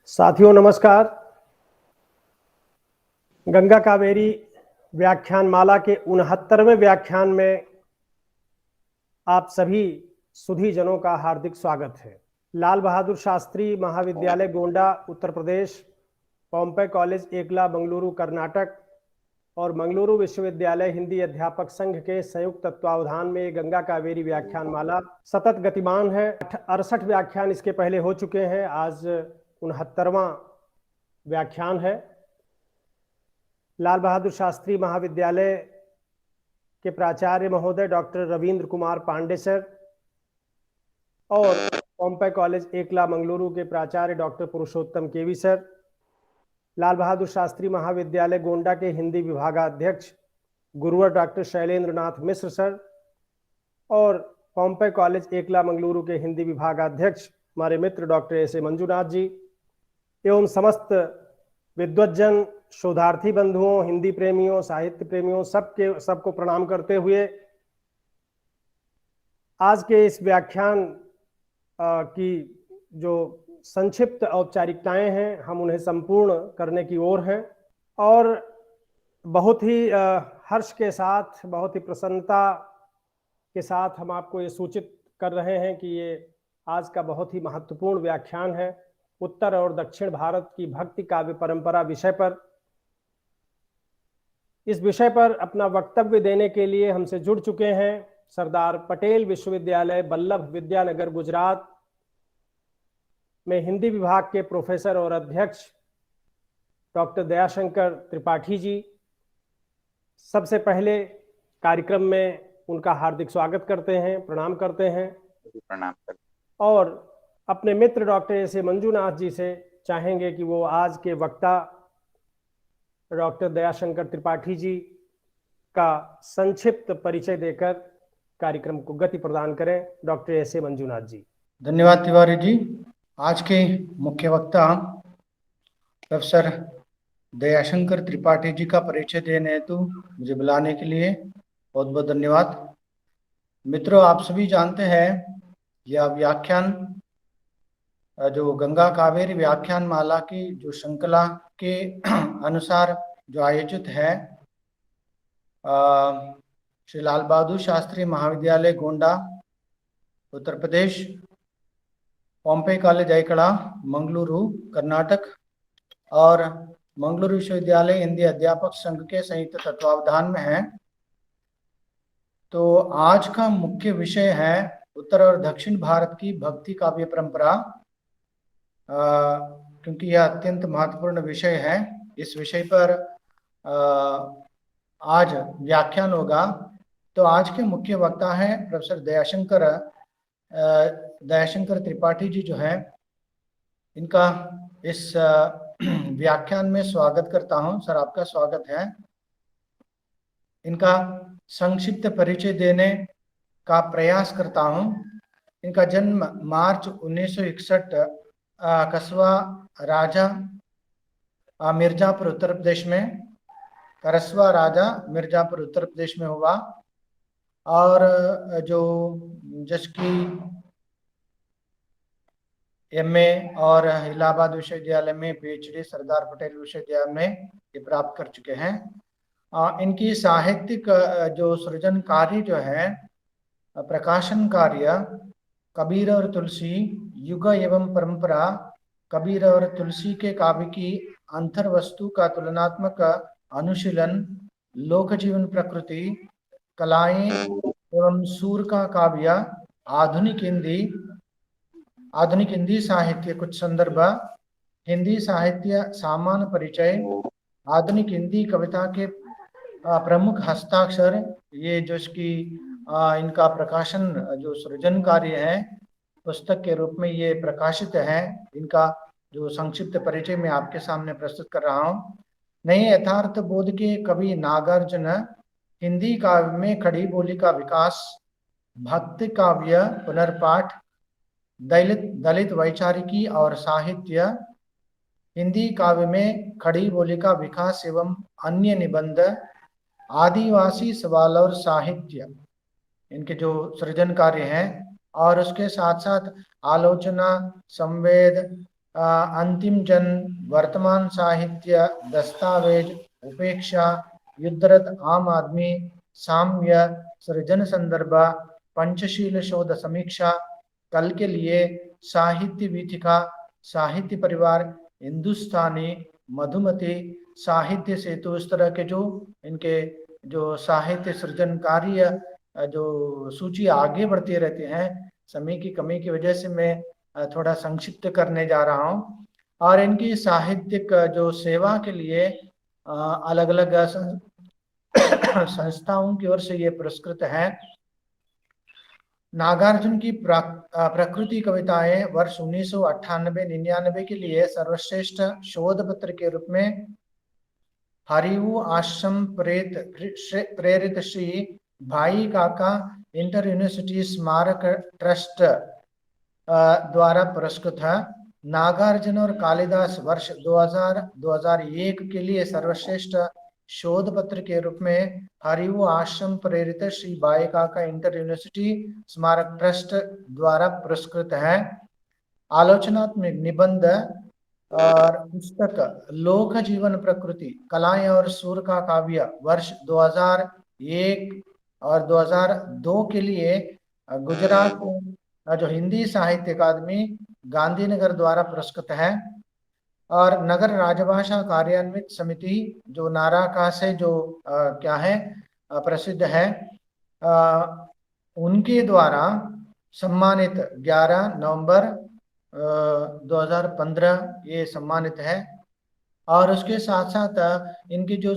साथियों नमस्कार। गंगा कावेरी व्याख्यान माला के 69वें व्याख्यान में आप सभी सुधी जनों का हार्दिक स्वागत है। लाल बहादुर शास्त्री महाविद्यालय गोंडा उत्तर प्रदेश, पॉम्पे कॉलेज एकला बेंगलुरु कर्नाटक और मंगलुरु विश्वविद्यालय हिंदी अध्यापक संघ के संयुक्त तत्वावधान में गंगा कावेरी व्याख्यान माला सतत गतिमान है। 68 व्याख्यान इसके पहले हो चुके हैं। आज 69वां व्याख्यान है। लाल बहादुर शास्त्री महाविद्यालय के प्राचार्य महोदय डॉक्टर रविंद्र कुमार पांडे सर और पॉम्पे कॉलेज एकला मंगलुरु के प्राचार्य डॉक्टर पुरुषोत्तम केवी सर, लाल बहादुर शास्त्री महाविद्यालय गोंडा के हिंदी विभागाध्यक्ष गुरुवर डॉक्टर शैलेंद्र नाथ मिश्र सर और पॉम्पे कॉलेज एकला मंगलुरु के हिंदी विभागाध्यक्ष हमारे मित्र डॉक्टर एस.ए. मंजुनाथ जी एवं समस्त विद्वज्जन, शोधार्थी बंधुओं, हिंदी प्रेमियों, साहित्य प्रेमियों सबको प्रणाम करते हुए आज के इस व्याख्यान की जो संक्षिप्त औपचारिकताएं हैं हम उन्हें संपूर्ण करने की ओर हैं और बहुत ही हर्ष के साथ, बहुत ही प्रसन्नता के साथ हम आपको ये सूचित कर रहे हैं कि ये आज का बहुत ही महत्वपूर्ण व्याख्यान है। उत्तर और दक्षिण भारत की भक्ति काव्य परंपरा विषय पर, इस विषय पर अपना वक्तव्य देने के लिए हमसे जुड़ चुके हैं सरदार पटेल विश्वविद्यालय बल्लभ विद्यानगर गुजरात में हिंदी विभाग के प्रोफेसर और अध्यक्ष डॉक्टर दयाशंकर त्रिपाठी जी। सबसे पहले कार्यक्रम में उनका हार्दिक स्वागत करते हैं, प्रणाम करते हैं। प्रणाम करते। और अपने मित्र डॉक्टर एस.ए. मंजुनाथ जी से चाहेंगे कि वो आज के वक्ता डॉक्टर दयाशंकर त्रिपाठी जी का संक्षिप्त परिचय देकर कार्यक्रम को गति प्रदान करें। डॉक्टर एस.ए. मंजुनाथ जी। धन्यवाद तिवारी जी। आज के मुख्य वक्ता प्रोफेसर दयाशंकर त्रिपाठी जी का परिचय देने हेतु मुझे बुलाने के लिए बहुत बहुत धन्यवाद। मित्रों, आप सभी जानते हैं यह व्याख्यान जो गंगा कावेरी व्याख्यान माला की जो श्रृंखला के अनुसार जो आयोजित है श्री लाल बहादुर शास्त्री महाविद्यालय गोंडा उत्तर प्रदेश, पॉम्पे कॉलेज एकला मंगलुरु कर्नाटक और मंगलुरु विश्वविद्यालय हिंदी अध्यापक संघ के संयुक्त तत्वावधान में है। तो आज का मुख्य विषय है उत्तर और दक्षिण भारत की भक्ति काव्य परंपरा। क्योंकि यह अत्यंत महत्वपूर्ण विषय है, इस विषय पर आज व्याख्यान होगा। तो आज के मुख्य वक्ता हैं प्रोफेसर दयाशंकर त्रिपाठी जी जो है, इनका इस व्याख्यान में स्वागत करता हूं। सर, आपका स्वागत है। इनका संक्षिप्त परिचय देने का प्रयास करता हूं। इनका जन्म मार्च 1961 कस्बा राजा मिर्जापुर उत्तर प्रदेश में, करसवा राजा मिर्जापुर उत्तर प्रदेश में हुआ और जिसकी एमए और इलाहाबाद विश्वविद्यालय में पीएचडी सरदार पटेल विश्वविद्यालय में ये प्राप्त कर चुके हैं। इनकी साहित्यिक जो सृजन कार्य जो है, प्रकाशन कार्य कबीर और तुलसी, युग एवं परंपरा, कबीर और तुलसी के काव्य की अंतर वस्तु का तुलनात्मक अनुशीलन, लोक जीवन प्रकृति, कलाएं एवं सूर का काव्य, आधुनिक हिंदी साहित्य कुछ संदर्भ, हिंदी साहित्य सामान्य परिचय, आधुनिक हिंदी कविता के प्रमुख हस्ताक्षर, ये जो इसकी इनका प्रकाशन जो सृजन कार्य है पुस्तक के रूप में ये प्रकाशित है। इनका जो संक्षिप्त परिचय मैं आपके सामने प्रस्तुत कर रहा हूँ। नए यथार्थ बोध के कवि नागार्जुन, हिंदी काव्य में खड़ी बोली का विकास, भक्ति काव्य पुनर्पाठ, दलित वैचारिकी और साहित्य, हिंदी काव्य में खड़ी बोली का विकास एवं अन्य निबंध, आदिवासी सवाल और साहित्य, इनके जो सृजन कार्य हैं। और उसके साथ साथ आलोचना, संवेद, अंतिम जन, वर्तमान साहित्य, दस्तावेज, उपेक्षा, युद्धरत आम आदमी, साम्य, सृजन संदर्भ, पंचशील शोध समीक्षा, कल के लिए, साहित्य वीथिका, साहित्य परिवार, हिंदुस्तानी, मधुमती, साहित्य सेतु, इस तरह के जो इनके जो साहित्य सृजन कार्य जो सूची आगे बढ़ती रहती हैं, समय की कमी की वजह से मैं थोड़ा संक्षिप्त करने जा रहा हूँ। और इनकी साहित्यिक जो सेवा के लिए अलग अलग संस्थाओं की ओर से ये पुरस्कृत है। नागार्जुन की प्रकृति कविताएं वर्ष 1998-99 के लिए सर्वश्रेष्ठ शोध पत्र के रूप में हरिऊ आश्रम प्रेरित श्री भाई काका इंटर यूनिवर्सिटी स्मारक ट्रस्ट द्वारा पुरस्कृत है। नागार्जुन और कालिदास वर्ष 2000-2001 के लिए सर्वश्रेष्ठ शोध पत्र के रूप में हरिऊ आश्रम प्रेरित श्री भाई काका इंटर यूनिवर्सिटी स्मारक ट्रस्ट द्वारा पुरस्कृत है। आलोचनात्मक निबंध और पुस्तक लोक जीवन प्रकृति कलाएं और सुर का काव्य वर्ष 2001 और 2002 के लिए गुजरात जो हिंदी साहित्य अकादमी गांधीनगर द्वारा पुरस्कृत है। और नगर राजभाषा कार्यान्वित समिति जो नाराका से जो क्या है प्रसिद्ध है, उनके द्वारा सम्मानित 11 नवंबर 2015 ये सम्मानित है। और उसके साथ साथ इनकी जो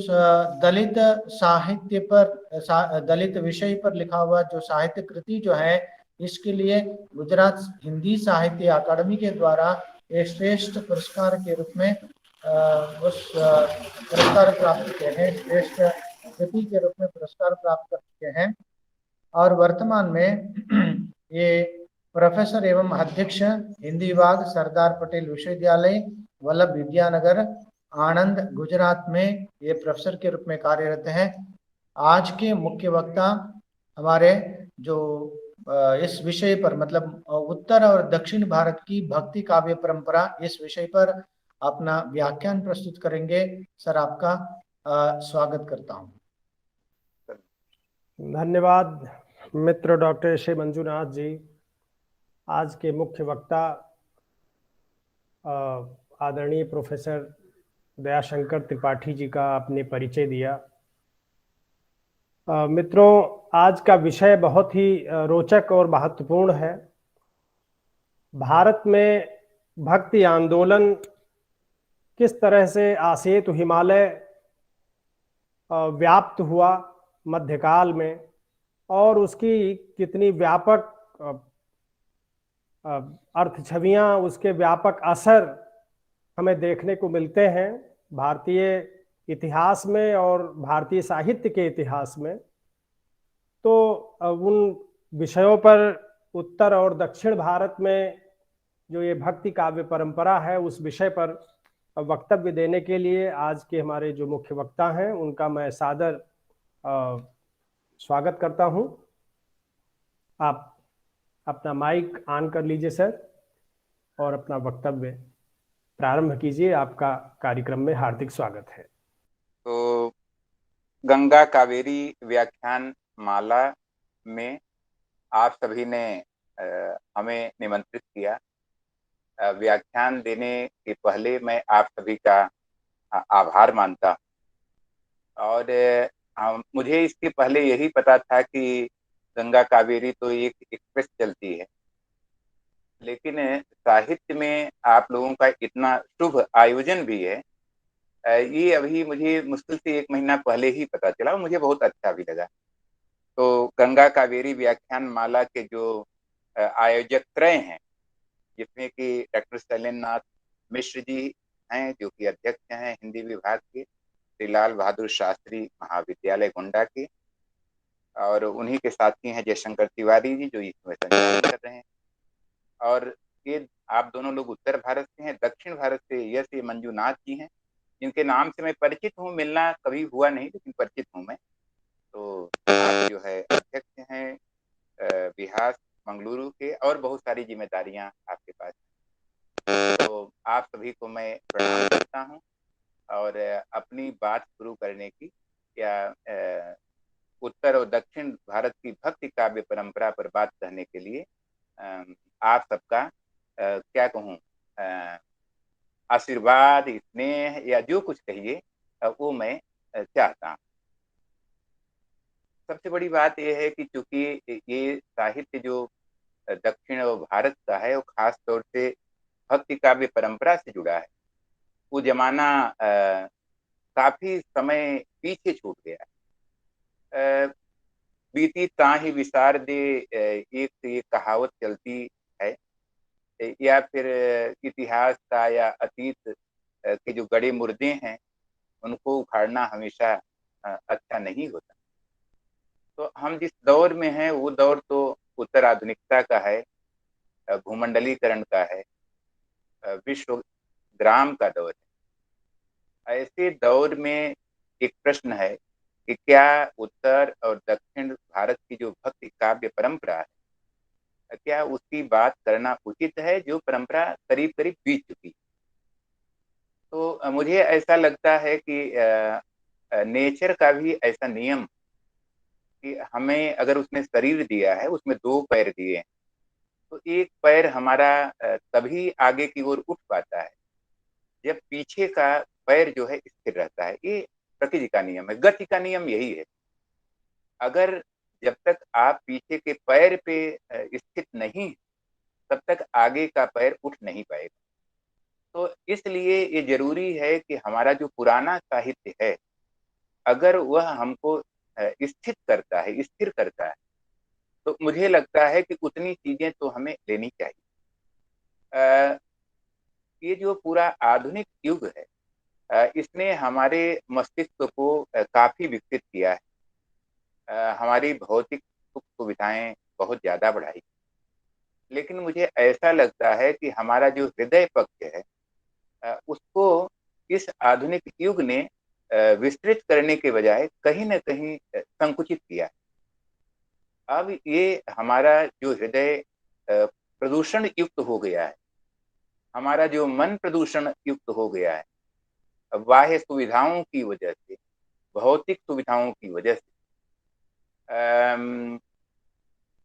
दलित साहित्य पर दलित विषय पर लिखा हुआ जो साहित्य कृति जो है, इसके लिए गुजरात हिंदी साहित्य अकादमी के द्वारा एक श्रेष्ठ पुरस्कार के रूप में उस पुरस्कार प्राप्त किए हैं, श्रेष्ठ कृति के रूप में पुरस्कार प्राप्त कर चुके हैं। और वर्तमान में ये प्रोफेसर एवं अध्यक्ष हिंदी विभाग सरदार पटेल विश्वविद्यालय वल्लभ विद्यानगर आनंद गुजरात में ये प्रोफेसर के रूप में कार्यरत हैं। आज के मुख्य वक्ता हमारे जो इस विषय पर मतलब उत्तर और दक्षिण भारत की भक्ति काव्य परंपरा इस विषय पर अपना व्याख्यान प्रस्तुत करेंगे। सर, आपका स्वागत करता हूं। धन्यवाद मित्र डॉक्टर श्री मंजुनाथ जी। आज के मुख्य वक्ता आदरणीय प्रोफेसर दयाशंकर त्रिपाठी जी का आपने परिचय दिया। मित्रों, आज का विषय बहुत ही रोचक और महत्वपूर्ण है। भारत में भक्ति आंदोलन किस तरह से आसेतु हिमालय व्याप्त हुआ मध्यकाल में, और उसकी कितनी व्यापक अर्थ छवियां, उसके व्यापक असर हमें देखने को मिलते हैं भारतीय इतिहास में और भारतीय साहित्य के इतिहास में। तो उन विषयों पर उत्तर और दक्षिण भारत में जो ये भक्ति काव्य परंपरा है, उस विषय पर वक्तव्य देने के लिए आज के हमारे जो मुख्य वक्ता हैं उनका मैं सादर स्वागत करता हूं। आप अपना माइक ऑन कर लीजिए सर और अपना वक्तव्य प्रारंभ कीजिए। आपका कार्यक्रम में हार्दिक स्वागत है। तो गंगा कावेरी व्याख्यान माला में आप सभी ने हमें निमंत्रित किया। व्याख्यान देने के पहले मैं आप सभी का आभार मानता और मुझे इसके पहले यही पता था कि गंगा कावेरी तो एक एक्सप्रेस चलती है, लेकिन साहित्य में आप लोगों का इतना शुभ आयोजन भी है, ये अभी मुझे मुश्किल से 1 महीना पहले ही पता चला और मुझे बहुत अच्छा भी लगा। तो गंगा कावेरी व्याख्यान माला के जो आयोजक त्रय हैं, जिसमें कि डॉक्टर शैलेंद्रनाथ मिश्र जी हैं जो कि अध्यक्ष हैं हिंदी विभाग के, श्री लाल बहादुर शास्त्री महाविद्यालय गोंडा के, और उन्हीं के साथी हैं जयशंकर तिवारी जी जो इसमें संचालन कर रहे हैं। और ये आप दोनों लोग उत्तर भारत से हैं। दक्षिण भारत से यश मंजुनाथ जी हैं, जिनके नाम से मैं परिचित हूँ, मिलना कभी हुआ नहीं लेकिन परिचित हूँ मैं। तो आप जो है अध्यक्ष हैं बिहार मंगलुरु के, और बहुत सारी जिम्मेदारियां आपके पास हैं। तो आप सभी को मैं प्रणाम करता हूँ और अपनी बात शुरू करने की या उत्तर और दक्षिण भारत की भक्ति काव्य परंपरा पर बात करने के लिए आप सबका क्या कहूँ आशीर्वाद, स्नेह या जो कुछ कहिए वो मैं चाहता हूँ। सबसे बड़ी बात यह है कि चूंकि ये साहित्य जो दक्षिण और भारत का है वो खास तौर से भक्ति काव्य परंपरा से जुड़ा है। वो जमाना काफी समय पीछे छूट गया। बीती ताहि विसार दे एक से एक कहावत चलती है, या फिर इतिहास का या अतीत के जो गड़े मुर्दे हैं उनको उखाड़ना हमेशा अच्छा नहीं होता। तो हम जिस दौर में हैं वो दौर तो उत्तर आधुनिकता का है, भूमंडलीकरण का है, विश्व ग्राम का दौर है। ऐसे दौर में एक प्रश्न है कि क्या उत्तर और दक्षिण भारत की जो भक्ति काव्य परंपरा है, क्या उसकी बात करना उचित है जो परंपरा करीब करीब बीत चुकी। तो मुझे ऐसा लगता है कि नेचर का भी ऐसा नियम कि हमें अगर उसने शरीर दिया है, उसमें दो पैर दिए हैं, तो एक पैर हमारा तभी आगे की ओर उठ पाता है जब पीछे का पैर जो है स्थिर रहता है। ये प्रकृति का नियम है, गति का नियम यही है। अगर जब तक आप पीछे के पैर पे स्थित नहीं तब तक आगे का पैर उठ नहीं पाएगा। तो इसलिए ये जरूरी है कि हमारा जो पुराना साहित्य है अगर वह हमको स्थित करता है, स्थिर करता है, तो मुझे लगता है कि उतनी चीजें तो हमें लेनी चाहिए। ये जो पूरा आधुनिक युग है इसने हमारे मस्तिष्क को काफी विकसित किया है, हमारी भौतिक सुख सुविधाएं बहुत ज्यादा बढ़ाई, लेकिन मुझे ऐसा लगता है कि हमारा जो हृदय पक्ष है उसको इस आधुनिक युग ने विस्तृत करने के बजाय कहीं न कहीं संकुचित किया। अब ये हमारा जो हृदय प्रदूषण युक्त हो गया है, हमारा जो मन प्रदूषण युक्त हो गया है, बाह्य सुविधाओं की वजह से, भौतिक सुविधाओं की वजह से,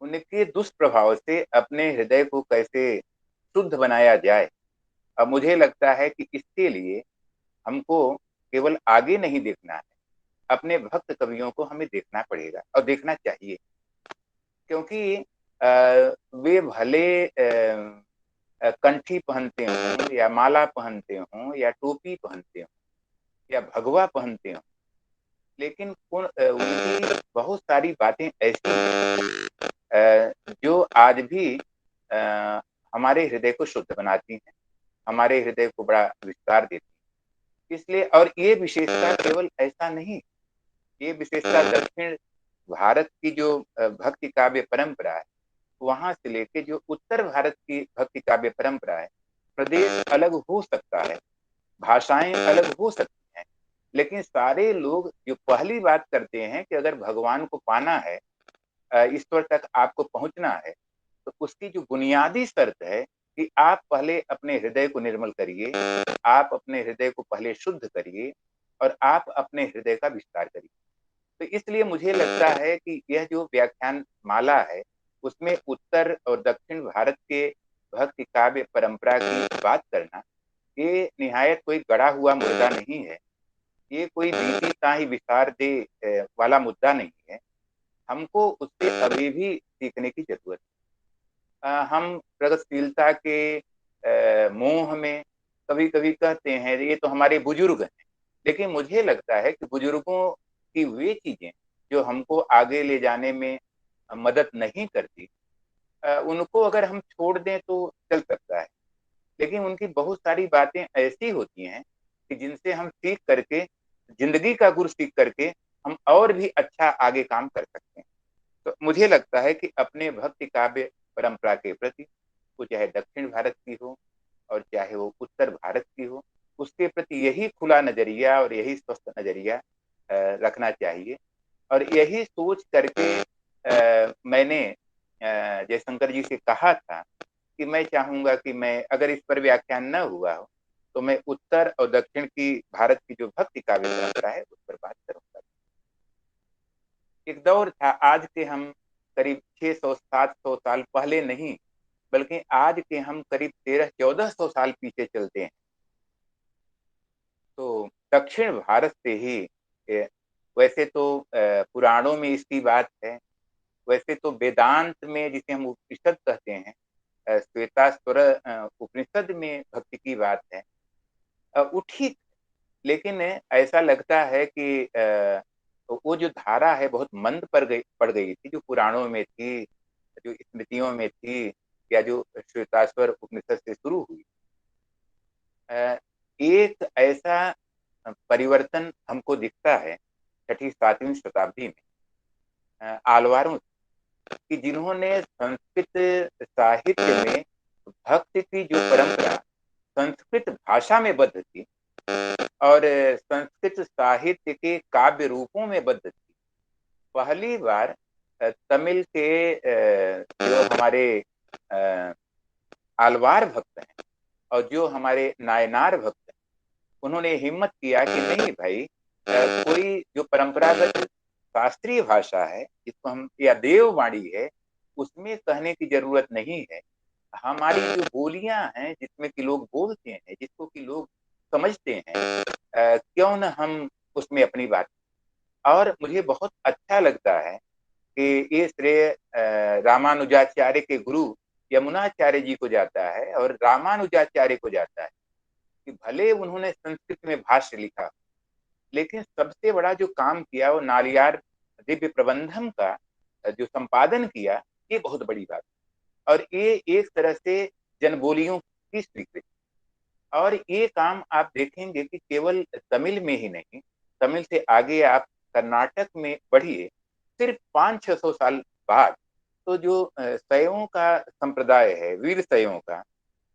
उनके दुष्प्रभाव से अपने हृदय को कैसे शुद्ध बनाया जाए। अब मुझे लगता है कि इसके लिए हमको केवल आगे नहीं देखना है, अपने भक्त कवियों को हमें देखना पड़ेगा और देखना चाहिए, क्योंकि वे भले कंठी पहनते हों या माला पहनते हों या टोपी पहनते हों या भगवा पहनते हों, लेकिन उनकी बहुत सारी बातें ऐसी हैं जो आज भी हमारे हृदय को शुद्ध बनाती हैं, हमारे हृदय को बड़ा विस्तार देती हैं। इसलिए और ये विशेषता केवल ऐसा नहीं, ये विशेषता दक्षिण भारत की जो भक्ति काव्य परंपरा है वहां से लेके जो उत्तर भारत की भक्ति काव्य परंपरा है, प्रदेश अलग हो सकता है, भाषाएं अलग हो सकती हैं, लेकिन सारे लोग जो पहली बात करते हैं कि अगर भगवान को पाना है, ईश्वर तक आपको पहुंचना है, तो उसकी जो बुनियादी शर्त है कि आप पहले अपने हृदय को निर्मल करिए, आप अपने हृदय को पहले शुद्ध करिए और आप अपने हृदय का विस्तार करिए। तो इसलिए मुझे लगता है कि यह जो व्याख्यान माला है उसमें उत्तर और दक्षिण भारत के भक्ति काव्य परंपरा की बात करना ये निहायत कोई गड़ा हुआ मुद्दा नहीं है, ये कोई बीती ताहि विसार दे वाला मुद्दा नहीं है। हमको उससे अभी भी सीखने की जरूरत है। हम प्रगतिशीलता के मोह में कभी कभी कहते हैं ये तो हमारे बुजुर्ग हैं, लेकिन मुझे लगता है कि बुजुर्गों की वे चीजें जो हमको आगे ले जाने में मदद नहीं करती, उनको अगर हम छोड़ दें तो चल सकता है, लेकिन उनकी बहुत सारी बातें ऐसी होती हैं कि जिनसे हम सीख करके, जिंदगी का गुर सीख करके हम और भी अच्छा आगे काम कर सकते हैं। तो मुझे लगता है कि अपने भक्ति काव्य परंपरा के प्रति, वो चाहे दक्षिण भारत की हो और चाहे वो उत्तर भारत की हो, उसके प्रति यही खुला नजरिया और यही स्वस्थ नजरिया रखना चाहिए। और यही सोच करके मैंने जयशंकर जी से कहा था कि मैं चाहूंगा कि मैं अगर इस पर व्याख्यान न हुआ हो तो मैं उत्तर और दक्षिण की भारत की जो भक्ति काव्य परंपरा है उस पर बात करूंगा। एक दौर था, आज के हम करीब 600-700 साल पहले नहीं, बल्कि आज के हम करीब 1300-1400 साल पीछे चलते हैं तो दक्षिण भारत से ही वैसे तो पुराणों में इसकी बात है, वैसे तो वेदांत में जिसे हम उपनिषद कहते हैं, श्वेतास्वर उपनिषद में भक्ति की बात है, वो ठीक, लेकिन ऐसा लगता है कि वो जो धारा है बहुत मंद पड़ गई थी, जो पुराणों में थी, जो स्मृतियों में थी, या जो श्वेताश्वर उपनिषद से शुरू हुई। एक ऐसा परिवर्तन हमको दिखता है 6ठी-7वीं शताब्दी में आलवारों कि जिन्होंने संस्कृत साहित्य में भक्ति की जो परंपरा संस्कृत भाषा में बद्ध थी और संस्कृत साहित्य के काव्य रूपों में बद्ध थी, पहली बार तमिल के जो हमारे आलवार भक्त हैं और जो हमारे नायनार भक्त हैं, उन्होंने हिम्मत किया कि नहीं भाई, कोई जो परंपरागत शास्त्रीय भाषा है जिसको हम या देववाणी है उसमें कहने की जरूरत नहीं है। हमारी जो बोलियां हैं जिसमें कि लोग बोलते हैं, जिसको कि लोग समझते हैं, क्यों न हम उसमें अपनी बात। और मुझे बहुत अच्छा लगता है कि ये श्रेय रामानुजाचार्य के गुरु यमुनाचार्य जी को जाता है और रामानुजाचार्य को जाता है कि भले उन्होंने संस्कृत में भाष्य लिखा, लेकिन सबसे बड़ा जो काम किया वो नालियार दिव्य प्रबंधम का जो संपादन किया, ये बहुत बड़ी बात। और ये एक तरह से जनबोलियों की स्वीकृति। और ये काम आप देखेंगे कि केवल तमिल में ही नहीं, तमिल से आगे आप कर्नाटक में बढ़िए, सिर्फ 500-600 साल बाद तो जो शैवों का संप्रदाय है, वीर शैवों का,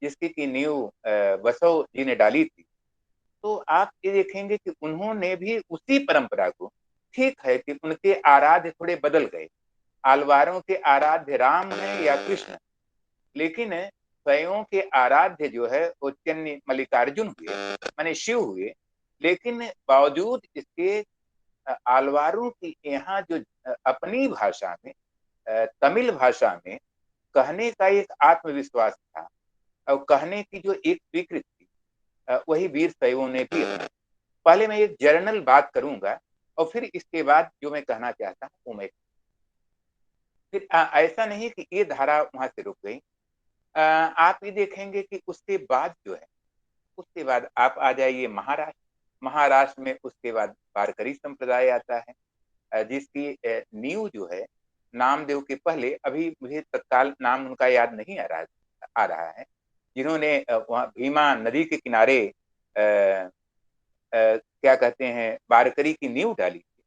जिसकी की नींव बसव जी ने डाली थी, तो आप ये देखेंगे कि उन्होंने भी उसी परंपरा को, ठीक है कि उनके आराध्य थोड़े बदल गए, आलवारों के आराध्य राम है या कृष्ण, लेकिन शैवों के आराध्य जो है वो चन्नी मल्लिकार्जुन हुए, माने शिव हुए। लेकिन बावजूद इसके आलवारों की यहाँ जो अपनी भाषा में, तमिल भाषा में कहने का एक आत्मविश्वास था और कहने की जो एक स्वीकृति थी, वही वीर शैवों ने भी अपनाई। पहले मैं एक जर्नल बात करूंगा और फिर इसके बाद जो मैं कहना चाहता हूँ वो मैं फिर ऐसा नहीं कि ये धारा वहां से रुक गई। आप ये देखेंगे कि उसके बाद जो है, उसके बाद आप आ जाइए महाराष्ट्र। महाराष्ट्र में उसके बाद वारकरी संप्रदाय आता है, जिसकी नींव जो है नामदेव के पहले, अभी मुझे तत्काल नाम उनका याद नहीं आ रहा है, जिन्होंने वहाँ भीमा नदी के किनारे क्या कहते हैं वारकरी की नींव डाली थी।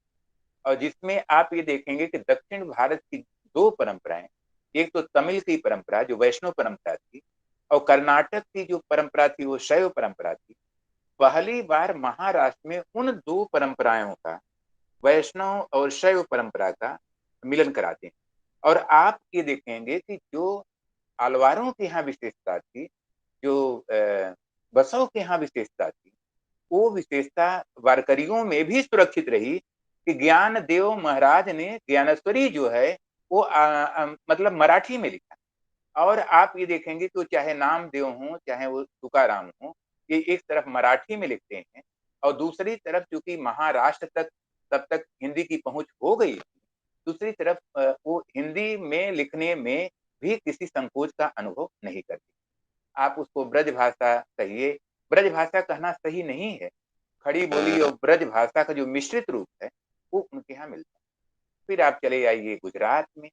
और जिसमें आप ये देखेंगे कि दक्षिण भारत की दो परंपराएं, एक तो तमिल की परंपरा जो वैष्णव परंपरा थी और कर्नाटक की जो परंपरा थी वो शैव परंपरा थी। पहली बार महाराष्ट्र में उन दो परंपराओं का, वैष्णव और शैव परंपरा का मिलन कराते हैं। और आप ये देखेंगे कि जो आलवारों की यहाँ विशेषता थी, जो बसव के यहाँ विशेषता थी, वो विशेषता वारकरियों में भी सुरक्षित रही कि ज्ञान देव महाराज ने ज्ञानेश्वरी जो है वो मतलब मराठी में लिखा। और आप ये देखेंगे कि चाहे नामदेव हो चाहे वो तुकाराम हो, ये एक तरफ मराठी में लिखते हैं और दूसरी तरफ चूंकि महाराष्ट्र तक तब तक हिंदी की पहुंच हो गई थी, दूसरी तरफ वो हिंदी में लिखने में भी किसी संकोच का अनुभव नहीं करती। आप उसको ब्रज भाषा कहिए, ब्रज भाषा कहना सही नहीं है, खड़ी बोली और ब्रज भाषा का जो मिश्रित रूप है वो उनके यहाँ मिलता है। फिर आप चले आइए गुजरात में।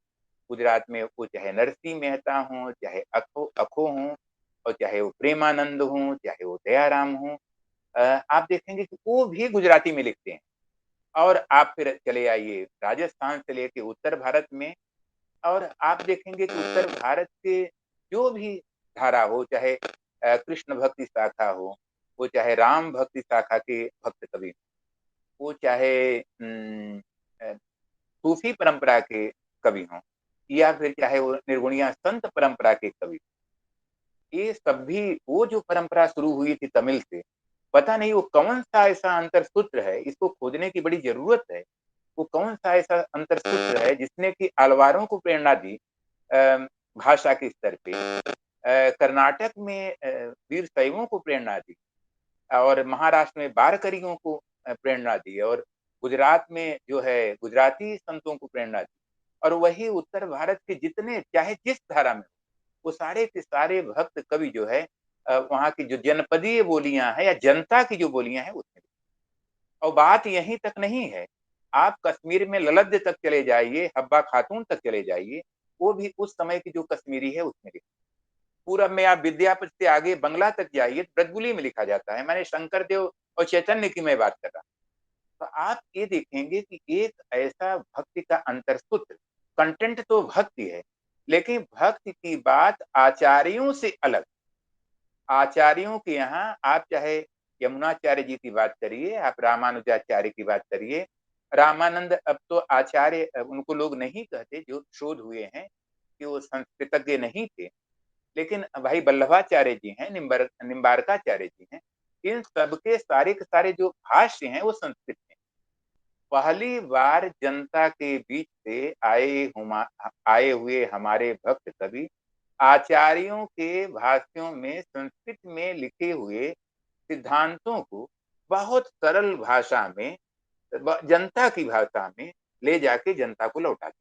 गुजरात में वो चाहे नरसिंह मेहता हो, चाहे अखो हो, और चाहे वो प्रेमानंद हो, चाहे वो दयाराम हो, आप देखेंगे कि वो भी गुजराती में लिखते हैं। और आप फिर चले आइए राजस्थान से लेके उत्तर भारत में, और आप देखेंगे कि उत्तर भारत के जो भी धारा हो, चाहे कृष्ण भक्ति शाखा हो, वो चाहे राम भक्ति शाखा के भक्त कवि, वो चाहे सूफी परंपरा के कवि हों, या फिर चाहे वो निर्गुणिया संत परंपरा के कवि, ये सब भी वो जो परंपरा शुरू हुई थी तमिल से, पता नहीं वो कौन सा ऐसा अंतर सूत्र है, इसको खोजने की बड़ी जरूरत है। वो कौन सा ऐसा अंतर सूत्र है जिसने कि अलवारों को प्रेरणा दी भाषा के स्तर पे, कर्नाटक में वीर शैवों को प्रेरणा दी, और महाराष्ट्र में बारकरियों को प्रेरणा दी, और गुजरात में जो है गुजराती संतों को प्रेरणा दी, और वही उत्तर भारत के जितने चाहे जिस धारा में वो सारे के सारे भक्त कवि जो है वहाँ की जो जनपदीय बोलियां हैं या जनता की जो बोलियां हैं उसमें। और बात यहीं तक नहीं है, आप कश्मीर में ललद्य तक चले जाइए, हब्बा खातून तक चले जाइए, वो भी उस समय की जो कश्मीरी है उसमें लिखा। पूरब में आप विद्यापति से आगे बंगला तक जाइए, ब्रजबुली में लिखा जाता है। मैंने शंकर देव और चैतन्य की मैं बात कर रहा हूँ। तो आप ये देखेंगे कि एक ऐसा भक्ति का अंतर सूत्र, कंटेंट तो भक्ति है, लेकिन भक्ति की बात आचार्यों से अलग। आचार्यों के यहाँ आप चाहे यमुनाचार्य जी की बात करिए, आप रामानुजाचार्य की बात करिए, रामानंद अब तो आचार्य उनको लोग नहीं कहते, जो शोध हुए हैं कि वो संस्कृतज्ञ नहीं थे, लेकिन भाई वल्लभाचार्य जी हैं, निम्बारकाचार्य जी हैं, इन सबके सारे के सारे जो भाष्य हैं वो संस्कृत में। पहली बार जनता के बीच से आए हुए हमारे भक्त कवि आचार्यों के भाष्यों में संस्कृत में लिखे हुए सिद्धांतों को बहुत सरल भाषा में, जनता की भाषा में ले जाके जनता को लौटाते।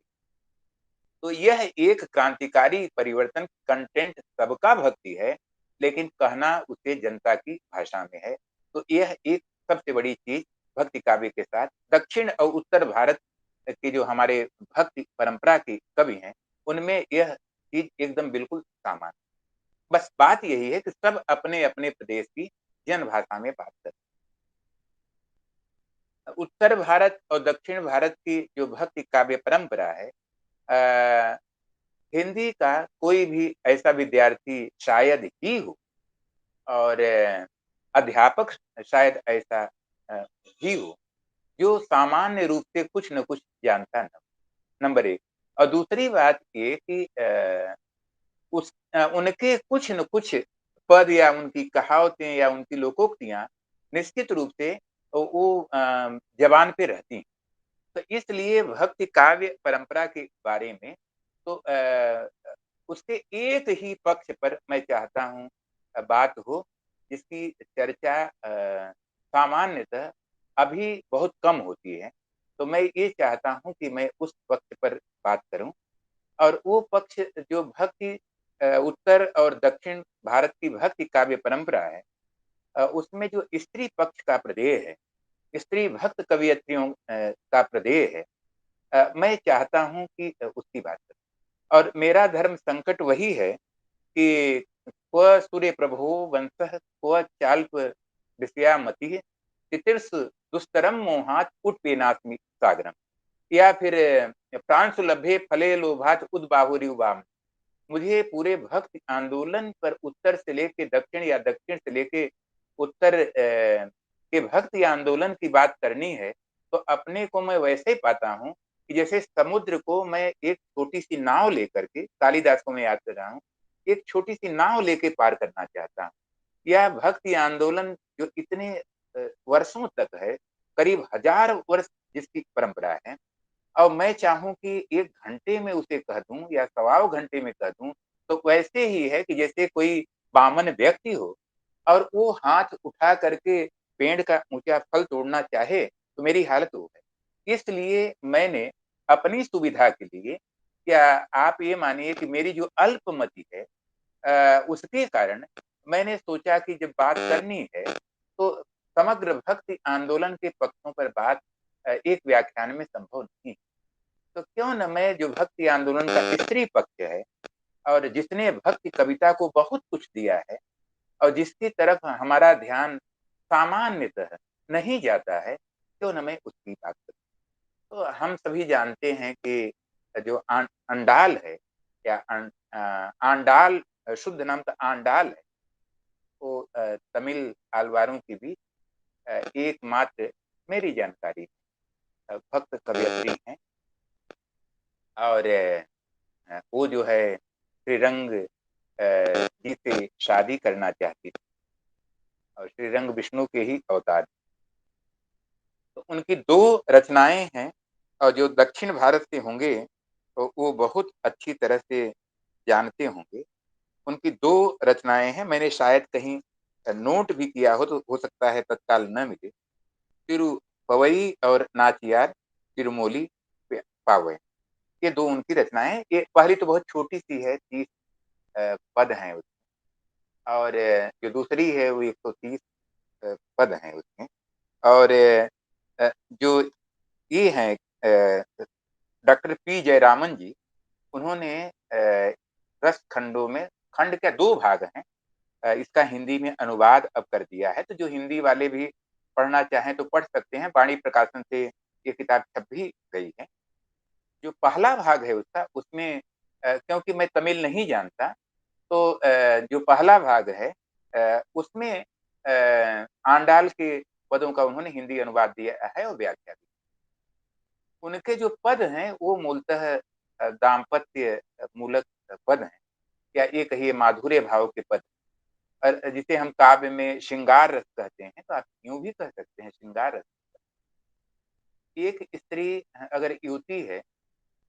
तो यह एक क्रांतिकारी परिवर्तन, कंटेंट सबका भक्ति है, लेकिन कहना उसे जनता की भाषा में है। तो यह एक सबसे बड़ी चीज भक्ति काव्य के साथ दक्षिण और उत्तर भारत के जो हमारे भक्ति परंपरा के कवि हैं उनमें यह चीज एकदम बिल्कुल सामान्य। बस बात यही है कि सब अपने अपने प्रदेश की जन भाषा में बात करते हैं। उत्तर भारत और दक्षिण भारत की जो भक्ति काव्य परंपरा है, हिंदी का कोई भी ऐसा विद्यार्थी शायद ही हो, और अध्यापक शायद ऐसा ही हो जो सामान्य रूप से कुछ न कुछ जानता न। नंबर एक। और दूसरी बात ये कि उनके कुछ न कुछ पद या उनकी कहावतें या उनकी लोकोक्तियां निश्चित रूप से वो जबान पे रहती हैं। तो इसलिए भक्ति काव्य परंपरा के बारे में तो उसके एक ही पक्ष पर मैं चाहता हूँ बात हो, जिसकी चर्चा सामान्यतः अभी बहुत कम होती है। तो मैं ये चाहता हूँ कि मैं उस पक्ष पर बात करूं, और वो पक्ष जो भक्ति उत्तर और दक्षिण भारत की भक्ति काव्य परंपरा है, उसमें जो स्त्री पक्ष का प्रदेय है, स्त्री भक्त कवियत्रियों का प्रदेय है, मैं चाहता हूं कि उसकी बात करें। और मेरा धर्म संकट वही है कि क्व सूर्य प्रभो वंशः क्व चाल्प विषयामति तितिर्ष दुस्तरम मोहात उत्पेनास्मि सागरम, या फिर प्रांशुलभे फले लोभात उद्बाहुरिवाम। मुझे पूरे भक्ति आंदोलन पर उत्तर से लेके दक्षिण या दक्षिण से लेके उत्तर के भक्ति आंदोलन की बात करनी है, तो अपने को मैं वैसे ही पाता हूँ कि जैसे समुद्र को मैं एक छोटी सी नाव लेकर के, कालिदास को मैं याद कर रहा हूँ, एक छोटी सी नाव लेके पार करना चाहता हूँ। यह भक्ति आंदोलन जो इतने वर्षों तक है, करीब 1000 वर्ष जिसकी परंपरा है, और मैं चाहूं कि 1 घंटे में उसे कह दूं या 1.25 घंटे में कह दूं, तो वैसे ही है कि जैसे कोई बामन व्यक्ति हो और वो हाथ उठा करके पेड़ का ऊंचा फल तोड़ना चाहे, तो मेरी हालत वो है। इसलिए मैंने अपनी सुविधा के लिए, क्या आप ये मानिए कि मेरी जो अल्पमति है, उसके कारण मैंने सोचा कि जब बात करनी है तो समग्र भक्ति आंदोलन के पक्षों पर बात एक व्याख्यान में संभव नहीं। तो क्यों न मैं जो भक्ति आंदोलन का स्त्री पक्ष है, और जिसने भक्ति कविता को बहुत कुछ दिया है, और जिसकी तरफ हमारा ध्यान सामान्यतः नहीं जाता है, क्यों न मैं उसकी बात करूं। तो हम सभी जानते हैं कि जो अंडाल है, या आंडाल, शुद्ध नाम तो आंडाल है, वो तमिल आलवारों की भी एकमात्र मेरी जानकारी भक्त कवियत्री हैं। और वो जो है श्रीरंग जी से शादी करना चाहती थी और श्रीरंग विष्णु के ही अवतार। तो उनकी 2 रचनाएं हैं और जो दक्षिण भारत से होंगे तो वो बहुत अच्छी तरह से जानते होंगे। उनकी 2 रचनाएं हैं, मैंने शायद कहीं नोट भी किया हो तो हो सकता है तत्काल न मिले। तिरुपवई और नाचियार तिरुमोली पावय, ये 2 उनकी रचनाएं। ये पहली तो बहुत छोटी सी है, 30 पद हैं उसमें, और जो दूसरी है वो 130 पद हैं उसमें। और जो ये हैं डॉक्टर पी जयरामन जी, उन्होंने 10 खंडों में, खंड के 2 भाग हैं, इसका हिंदी में अनुवाद अब कर दिया है, तो जो हिंदी वाले भी पढ़ना चाहें तो पढ़ सकते हैं। वाणी प्रकाशन से ये किताब छप भी गई है। जो पहला भाग है उसका, उसमें क्योंकि मैं तमिल नहीं जानता, तो जो पहला भाग है उसमें आंडाल के पदों का उन्होंने हिंदी अनुवाद दिया है और व्याख्या भी। उनके जो पद हैं वो मूलतः दाम्पत्य मूलक पद हैं, या ये कहिए माधुर्य भाव के पद, और जिसे हम काव्य में श्रृंगार रस कहते हैं, तो आप यूं भी कह सकते हैं श्रृंगार रस। एक स्त्री अगर युवती है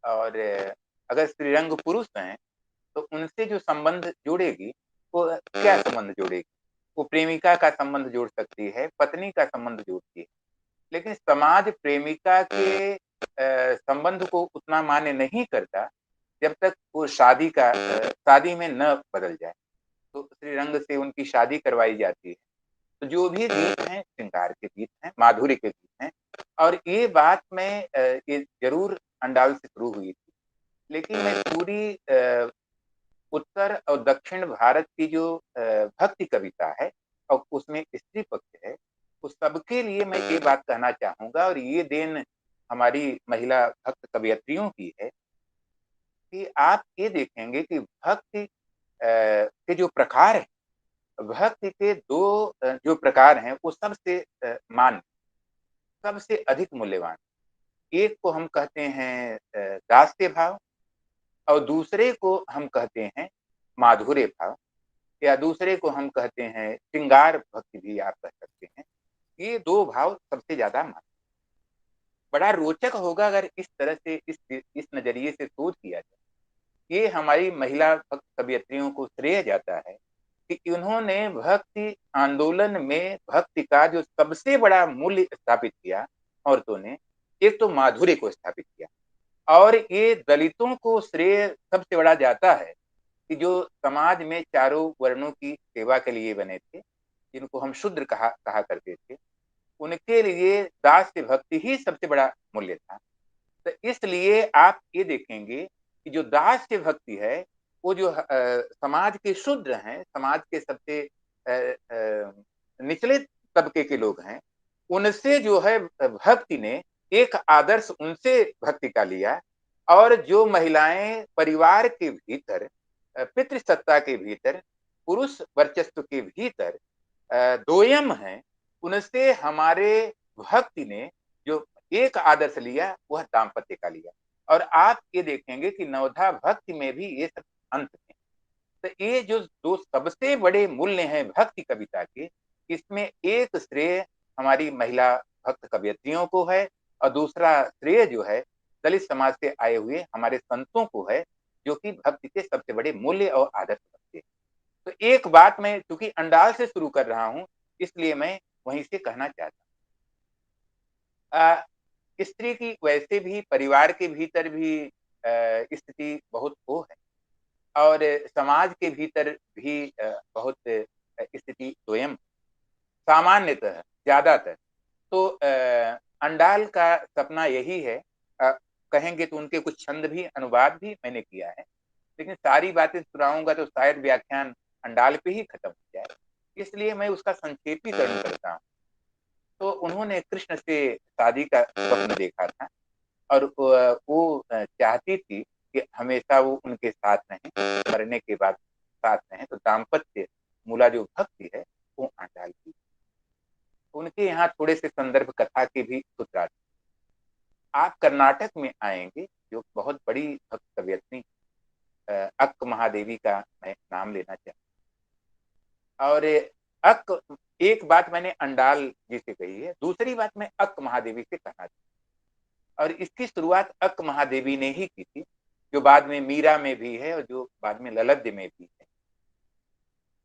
और अगर श्रीरंग पुरुष हैं, तो उनसे जो संबंध जोड़ेगी वो क्या संबंध जोड़ेगी? वो प्रेमिका का संबंध जोड़ सकती है, पत्नी का संबंध जोड़ती है, लेकिन समाज प्रेमिका के संबंध को उतना मान्य नहीं करता जब तक वो शादी में न बदल जाए। तो श्रीरंग से उनकी शादी करवाई जाती है। तो जो भी गीत हैं श्रृंगार के गीत हैं, माधुर्य के गीत हैं, और ये बात मैं ये जरूर अंडाल से शुरू हुई थी, लेकिन मैं पूरी उत्तर और दक्षिण भारत की जो भक्ति कविता है और उसमें स्त्री पक्ष है, उस सबके लिए मैं ये बात कहना चाहूंगा, और ये देन हमारी महिला भक्त कवियत्रियों की है कि आप ये देखेंगे कि भक्ति के जो प्रकार है, भक्ति के 2 जो प्रकार हैं वो सबसे मान्य, सबसे अधिक मूल्यवान। एक को हम कहते हैं दास्य भाव, और दूसरे को हम कहते हैं माधुर्य भाव, या दूसरे को हम कहते हैं श्रृंगार भक्ति भी आप कह सकते हैं। ये 2 भाव सबसे ज्यादा मान्य। बड़ा रोचक होगा अगर इस तरह से इस नजरिए से शोध किया जाए। ये हमारी महिला भक्त कवियत्रियों को श्रेय जाता है कि उन्होंने भक्ति आंदोलन में भक्ति का जो सबसे बड़ा मूल्य स्थापित किया, औरतों ने, एक तो माधुर्य को स्थापित किया, और ये दलितों को श्रेय सबसे बड़ा जाता है कि जो समाज में चारों वर्णों की सेवा के लिए बने थे, जिनको हम शूद्र कहा करते थे, उनके लिए दास्य भक्ति ही सबसे बड़ा मूल्य था। तो इसलिए आप ये देखेंगे कि जो दास्य भक्ति है, वो जो समाज के शूद्र हैं, समाज के सबसे निचले तबके के लोग हैं, उनसे जो है भक्ति ने एक आदर्श उनसे भक्ति का लिया, और जो महिलाएं परिवार के भीतर, पितृसत्ता के भीतर, पुरुष वर्चस्व के भीतर दोयम है, उनसे हमारे भक्ति ने जो एक आदर्श लिया वह दाम्पत्य का लिया। और आप ये देखेंगे कि नवधा भक्ति में भी ये सब अंत है। तो ये जो 2 सबसे बड़े मूल्य हैं भक्ति कविता के, इसमें एक श्रेय हमारी महिला भक्त कवियत्रियों को है, और दूसरा श्रेय जो है दलित समाज से आए हुए हमारे संतों को है, जो कि भक्ति के सबसे बड़े मूल्य और आदर्श रखते हैं। तो एक बात मैं चूंकि अंडाल से शुरू कर रहा हूं, इसलिए मैं वहीं से कहना चाहता हूं। स्त्री की वैसे भी परिवार के भीतर भी स्थिति बहुत वो है, और समाज के भीतर भी बहुत स्थिति स्वयं सामान्यतः ज्यादातर। तो अंडाल का सपना यही है। कहेंगे तो उनके कुछ छंद भी, अनुवाद भी मैंने किया है, लेकिन सारी बातें सुनाऊंगा तो शायद व्याख्यान अंडाल पे ही खत्म हो जाए, इसलिए मैं उसका संक्षेपीकरण करता हूँ। तो उन्होंने कृष्ण से शादी का स्वप्न देखा था, और वो चाहती थी कि हमेशा वो उनके साथ रहें, मरने के बाद साथ रहें। तो दाम्पत्य मूला जो भक्ति है वो आंडाल की। उनके यहाँ थोड़े से संदर्भ कथा के भी सूत्रार्थ। आप कर्नाटक में आएंगे, जो बहुत बड़ी भक्त कवियत्री अक्क महादेवी का मैं नाम लेना चाहूँ। और अक एक बात मैंने अंडाल जी से कही है, दूसरी बात मैं अक महादेवी से कहना चाहूँ, और इसकी शुरुआत अक महादेवी ने ही की थी, जो बाद में मीरा में भी है और जो बाद में ललद्य में भी है।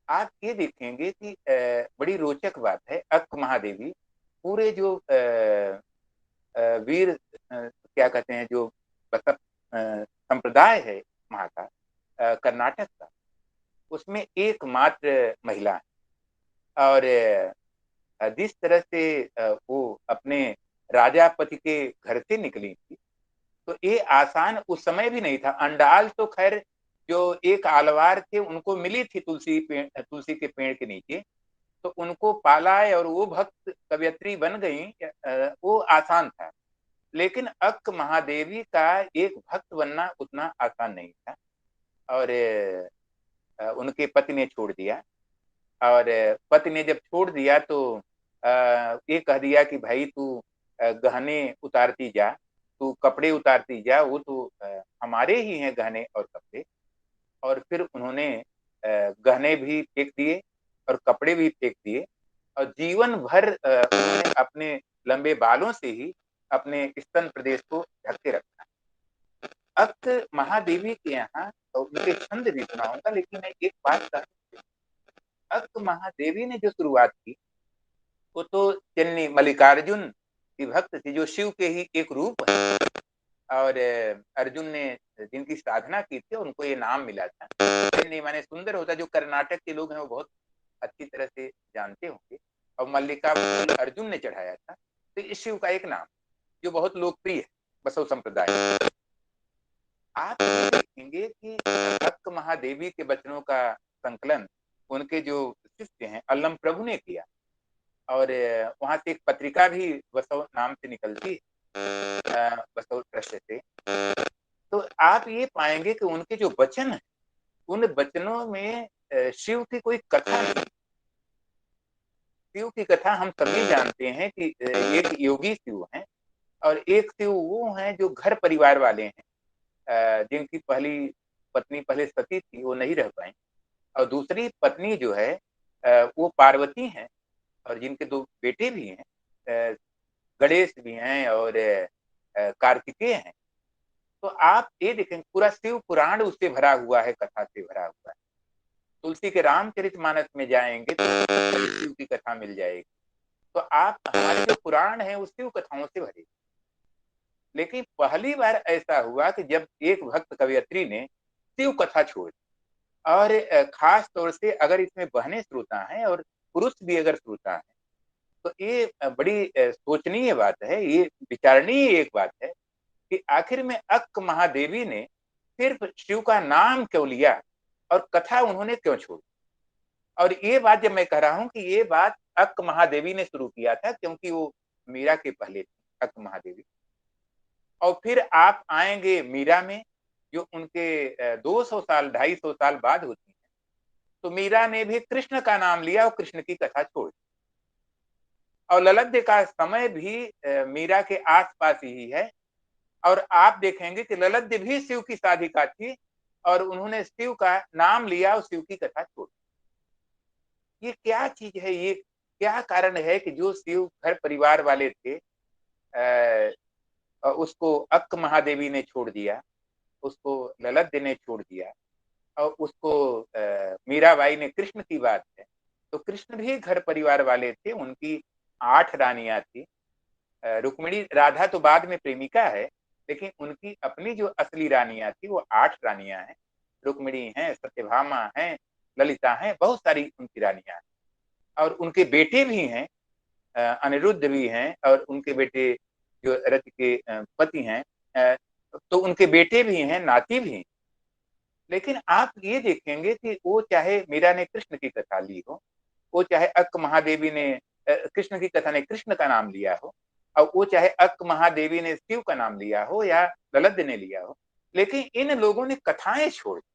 आप ये देखेंगे कि बड़ी रोचक बात है, अक महादेवी पूरे जो वीर क्या कहते हैं, जो मतलब संप्रदाय है वहाँ का, कर्नाटक का, उसमें एकमात्र महिला है। और जिस तरह से वो अपने राजापति के घर से निकली थी, तो ये आसान उस समय भी नहीं था। अंडाल तो खैर जो एक आलवार थे उनको मिली थी तुलसी के पेड़ के नीचे, तो उनको पाला और वो भक्त कवयित्री बन गई, वो आसान था। लेकिन अक महादेवी का एक भक्त बनना उतना आसान नहीं था। और उनके पति ने छोड़ दिया, और पति ने जब छोड़ दिया तो ये कह दिया कि भाई तू गहने उतारती जा, तू कपड़े उतारती जा, वो तो हमारे ही हैं गहने और कपड़े। और फिर उन्होंने गहने भी फेंक दिए और कपड़े भी फेंक दिए, और जीवन भर उन्होंने अपने लंबे बालों से ही अपने स्तन प्रदेश को ढक के रखा। अक महादेवी के यहाँ तो उनके छंद भी सुनाऊंगा, लेकिन मैं एक बात का, अक महादेवी ने जो शुरुआत की वो तो चन्नी मल्लिकार्जुन की भक्त थी, जो शिव के ही एक रूप है। और अर्जुन ने जिनकी साधना की थी उनको ये नाम मिला था। चन्नी माने सुंदर होता, जो कर्नाटक के लोग हैं वो बहुत अच्छी तरह से जानते होंगे। और मल्लिका अर्जुन ने चढ़ाया था, तो इस शिव का एक नाम जो बहुत लोकप्रिय है बसव संप्रदाय। आप ये देखेंगे कि अक महादेवी के वचनों का संकलन उनके जो शिष्य हैं अल्लम प्रभु ने किया, और वहां से एक पत्रिका भी बसव नाम से निकलती है, बसव ट्रस्ट से। तो आप ये पाएंगे कि उनके जो वचन है, उन वचनों में शिव की कोई कथा नहीं। शिव की कथा हम सभी जानते हैं कि एक योगी शिव हैं, और एक शिव वो हैं जो घर परिवार वाले हैं, जिनकी पहली पत्नी पहले सती थी, वो नहीं रह पाई, और दूसरी पत्नी जो है वो पार्वती हैं, और जिनके दो बेटे भी हैं, गणेश भी हैं और कार्तिकेय हैं। तो आप ये देखें पूरा शिव पुराण उससे भरा हुआ है, कथा से भरा हुआ है। तुलसी के रामचरितमानस में जाएंगे तो शिव की कथा मिल जाएगी। तो आप हमारे जो पुराण है उस शिव कथाओं से भरे। लेकिन पहली बार ऐसा हुआ कि जब एक भक्त कवयित्री ने शिव कथा छोड़ दी, और खास तौर से अगर इसमें बहने श्रोता हैं और पुरुष भी अगर श्रोता है, तो ये बड़ी सोचनीय बात है, ये विचारणीय एक बात है कि आखिर में अक महादेवी ने सिर्फ शिव का नाम क्यों लिया और कथा उन्होंने क्यों छोड़ी। और ये बात जब मैं कह रहा हूं कि ये बात अक महादेवी ने शुरू किया था, क्योंकि वो मीरा के पहले थी, अक महादेवी। और फिर आप आएंगे मीरा में, जो उनके 200 साल 250 साल बाद होती है, तो मीरा ने भी कृष्ण का नाम लिया और कृष्ण की कथा छोड़ दी। और ललद्य का समय भी मीरा के आसपास ही है, और आप देखेंगे कि ललद्य भी शिव की साधिका थी, और उन्होंने शिव का नाम लिया और शिव की कथा छोड़ दी। ये क्या चीज है, ये क्या कारण है कि जो शिव घर परिवार वाले थे उसको अक महादेवी ने छोड़ दिया, उसको ललद्य ने छोड़ दिया, और उसको मीराबाई ने, कृष्ण की बात है तो कृष्ण भी घर परिवार वाले थे, उनकी 8 रानियां थी। रुक्मिणी, राधा तो बाद में प्रेमिका है, लेकिन उनकी अपनी जो असली रानियां थी वो 8 रानियां हैं। रुक्मिणी हैं, सत्यभामा हैं, ललिता हैं, बहुत सारी उनकी रानियां हैं। और उनके बेटे भी हैं, अनिरुद्ध भी हैं, और उनके बेटे जो रथ के पति हैं, तो उनके बेटे भी हैं, नाती भी हैं। लेकिन आप ये देखेंगे कि वो चाहे मीरा ने कृष्ण की कथा ली हो, वो चाहे अक महादेवी ने कृष्ण की कथा ने कृष्ण का नाम लिया हो, और वो चाहे अक महादेवी ने शिव का नाम लिया हो या ललद्य ने लिया हो, लेकिन इन लोगों ने कथाएं छोड़ दी।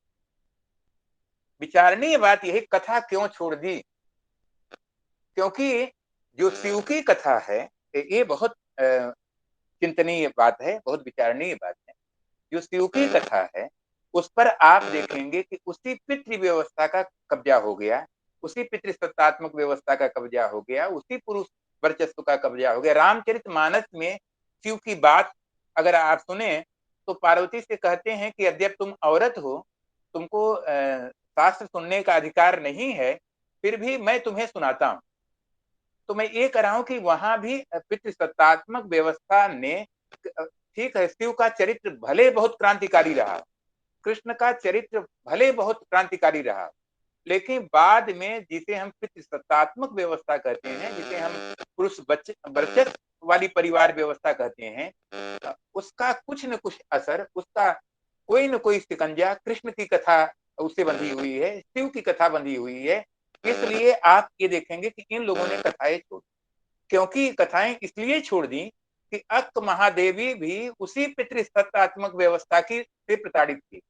विचारणीय बात यही, कथा क्यों छोड़ दी? क्योंकि जो शिव की कथा है ये बहुत चिंतनीय बात है, बहुत विचारणीय बात है। जो शिव की कथा है उस पर आप देखेंगे कि उसी पितृ व्यवस्था का कब्जा हो गया, उसी पितृसत्तात्मक व्यवस्था का कब्जा हो गया, उसी पुरुष वर्चस्व का कब्जा हो गया। रामचरितमानस में शिव की बात अगर आप सुने तो पार्वती से कहते हैं कि यद्यपि तुम औरत हो, तुमको शास्त्र सुनने का अधिकार नहीं है, फिर भी मैं तुम्हें सुनाता हूं। तो मैं ये कह रहा हूं कि वहां भी पितृसत्तात्मक व्यवस्था ने, ठीक है, शिव का चरित्र भले बहुत क्रांतिकारी रहा, कृष्ण का चरित्र भले बहुत क्रांतिकारी रहा, लेकिन बाद में जिसे हम पितृसत्तात्मक व्यवस्था कहते हैं, जिसे हम पुरुष वर्चस्व वाली परिवार व्यवस्था कहते हैं, उसका कुछ न कुछ असर, उसका कोई न कोई शिकंजा कृष्ण की कथा उससे बंधी हुई है, शिव की कथा बंधी हुई है। इसलिए आप ये देखेंगे कि इन लोगों ने कथाएं छोड़, क्योंकि कथाएं इसलिए छोड़ दी कि अक्क महादेवी भी उसी पितृसत्तात्मक व्यवस्था की से प्रताड़ित थी।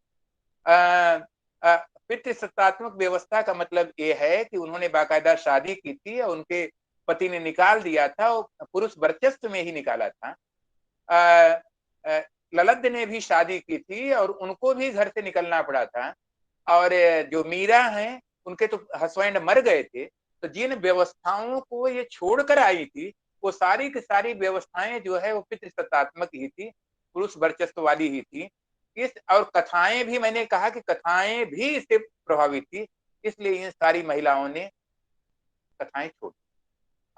पितृसत्तात्मक व्यवस्था का मतलब ये है कि उन्होंने बाकायदा शादी की थी और उनके पति ने निकाल दिया था, और पुरुष वर्चस्व में ही निकाला था। ललद ने भी शादी की थी और उनको भी घर से निकलना पड़ा था। और जो मीरा हैं, उनके तो हस्बैंड मर गए थे। तो जिन व्यवस्थाओं को ये छोड़कर आई थी, वो सारी की सारी व्यवस्थाएं जो है वो पितृसत्तात्मक ही थी, पुरुष वर्चस्व वाली ही थी। इस और कथाएं भी, मैंने कहा कि कथाएं भी इससे प्रभावित थी, इसलिए इन सारी महिलाओं ने कथाएं छोड़।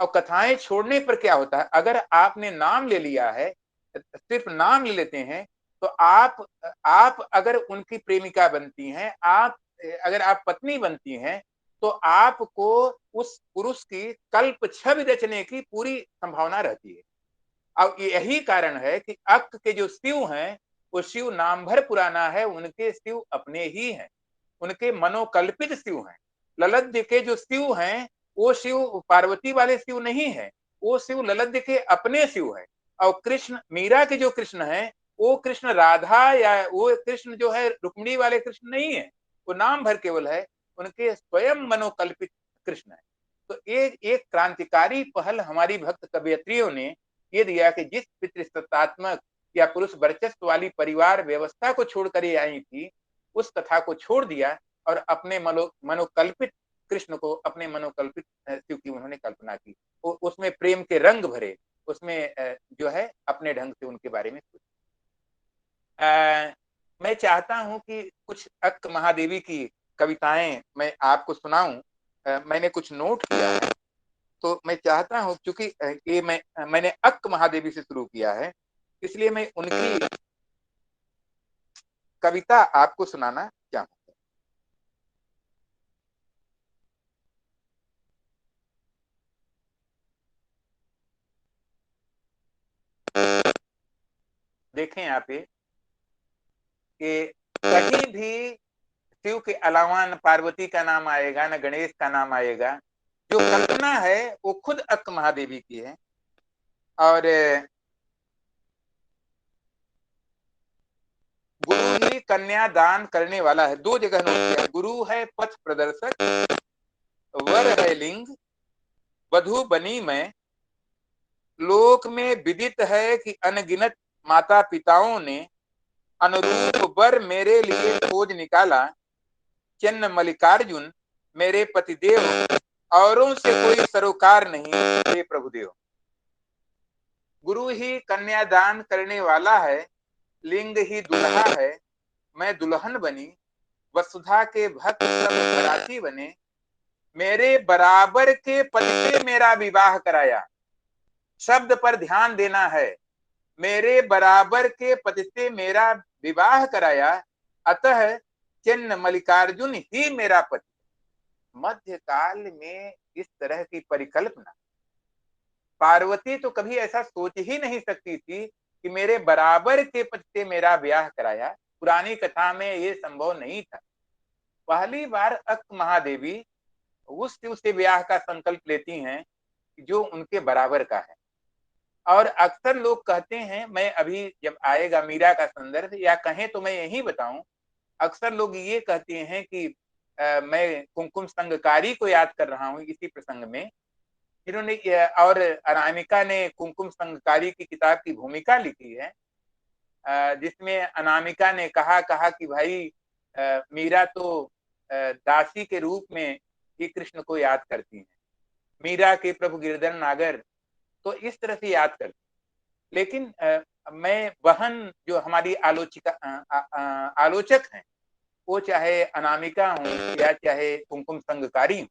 और कथाएं छोड़ने पर क्या होता है, अगर आपने नाम ले लिया है, सिर्फ नाम ले लेते हैं, तो आप अगर उनकी प्रेमिका बनती हैं, आप अगर आप पत्नी बनती हैं, तो आपको उस पुरुष की कल्प छवि रचने की पूरी संभावना रहती है। अब यही कारण है कि अक्क के जो शिव हैं, वो शिव नाम भर पुराना है, उनके शिव अपने ही हैं, उनके मनोकल्पित शिव हैं। ललद के जो शिव हैं, वो शिव पार्वती वाले शिव नहीं है, वो शिव ललद के अपने शिव है। और कृष्ण, मीरा के जो कृष्ण है, वो कृष्ण राधा या वो कृष्ण जो है रुक्मिणी वाले कृष्ण नहीं है, वो नाम भर केवल है, उनके स्वयं मनोकल्पित कृष्ण है। तो एक क्रांतिकारी पहल हमारी भक्त कवयित्रियों ने ये दिया कि जिस पितृसत्तात्मक या पुरुष वर्चस्व वाली परिवार व्यवस्था को छोड़कर ये आई थी, उस कथा को छोड़ दिया और अपने मनोकल्पित कृष्ण को, अपने मनोकल्पित शिव की उन्होंने कल्पना की। उसमें प्रेम के रंग भरे, उसमें जो है अपने ढंग से उनके बारे में सोचा। मैं चाहता हूं कि कुछ अक्क महादेवी की कविताएं मैं आपको सुनाऊं। मैंने कुछ नोट किया है, तो मैं चाहता हूं, क्योंकि ये मैंने अक्क महादेवी से शुरू किया है, इसलिए मैं उनकी कविता आपको सुनाना चाहूंगा। देखें आप ये कि कहीं भी शिव के अलावा न पार्वती का नाम आएगा, न गणेश का नाम आएगा। जो कल्पना है वो खुद अक्क महादेवी की है। और गुरु ही कन्या दान करने वाला है, दो जगह नोट किया। गुरु है पथ प्रदर्शक, वर है लिंग, वधु बनी मैं। लोक में विदित है कि अनगिनत माता पिताओं ने अनुरूप वर मेरे लिए खोज निकाला। चिन्ह मल्लिकार्जुन मेरे पतिदेव, औरों से कोई सरोकार नहीं हे प्रभुदेव। गुरु ही कन्यादान करने वाला है, लिंग ही दुल्हा है, मैं दुल्हन बनी। वसुधा के भक्त सब बराती बने, मेरे बराबर के पति से मेरा विवाह कराया। शब्द पर ध्यान देना है, मेरे बराबर के पति से मेरा विवाह कराया, अतः चिन्ह मल्लिकार्जुन ही मेरा पति। मध्यकाल में इस तरह की परिकल्पना, पार्वती तो कभी ऐसा सोच ही नहीं सकती थी कि मेरे बराबर के पति से मेरा ब्याह कराया। पुरानी कथा में ये संभव नहीं था। पहली बार अक्क महादेवी उस शिव से ब्याह का संकल्प लेती हैं जो उनके बराबर का है। और अक्सर लोग कहते हैं, मैं अभी जब आएगा मीरा का संदर्भ, या कहें तो मैं यही बताऊं, अक्सर लोग ये कहते हैं कि मैं कुमकुम संगकारी को याद कर रहा हूं इसी प्रसंग में, जिन्होंने और अनामिका ने कुमकुम संगकारी की किताब की भूमिका लिखी है, जिसमें अनामिका ने कहा कि भाई मीरा तो दासी के रूप में ये कृष्ण को याद करती हैं, मीरा के प्रभु गिरधर नागर तो इस तरह से याद करती। लेकिन मैं बहन जो हमारी आलोचक हैं, वो चाहे अनामिका हो या चाहे कुमकुम संगकारी हो,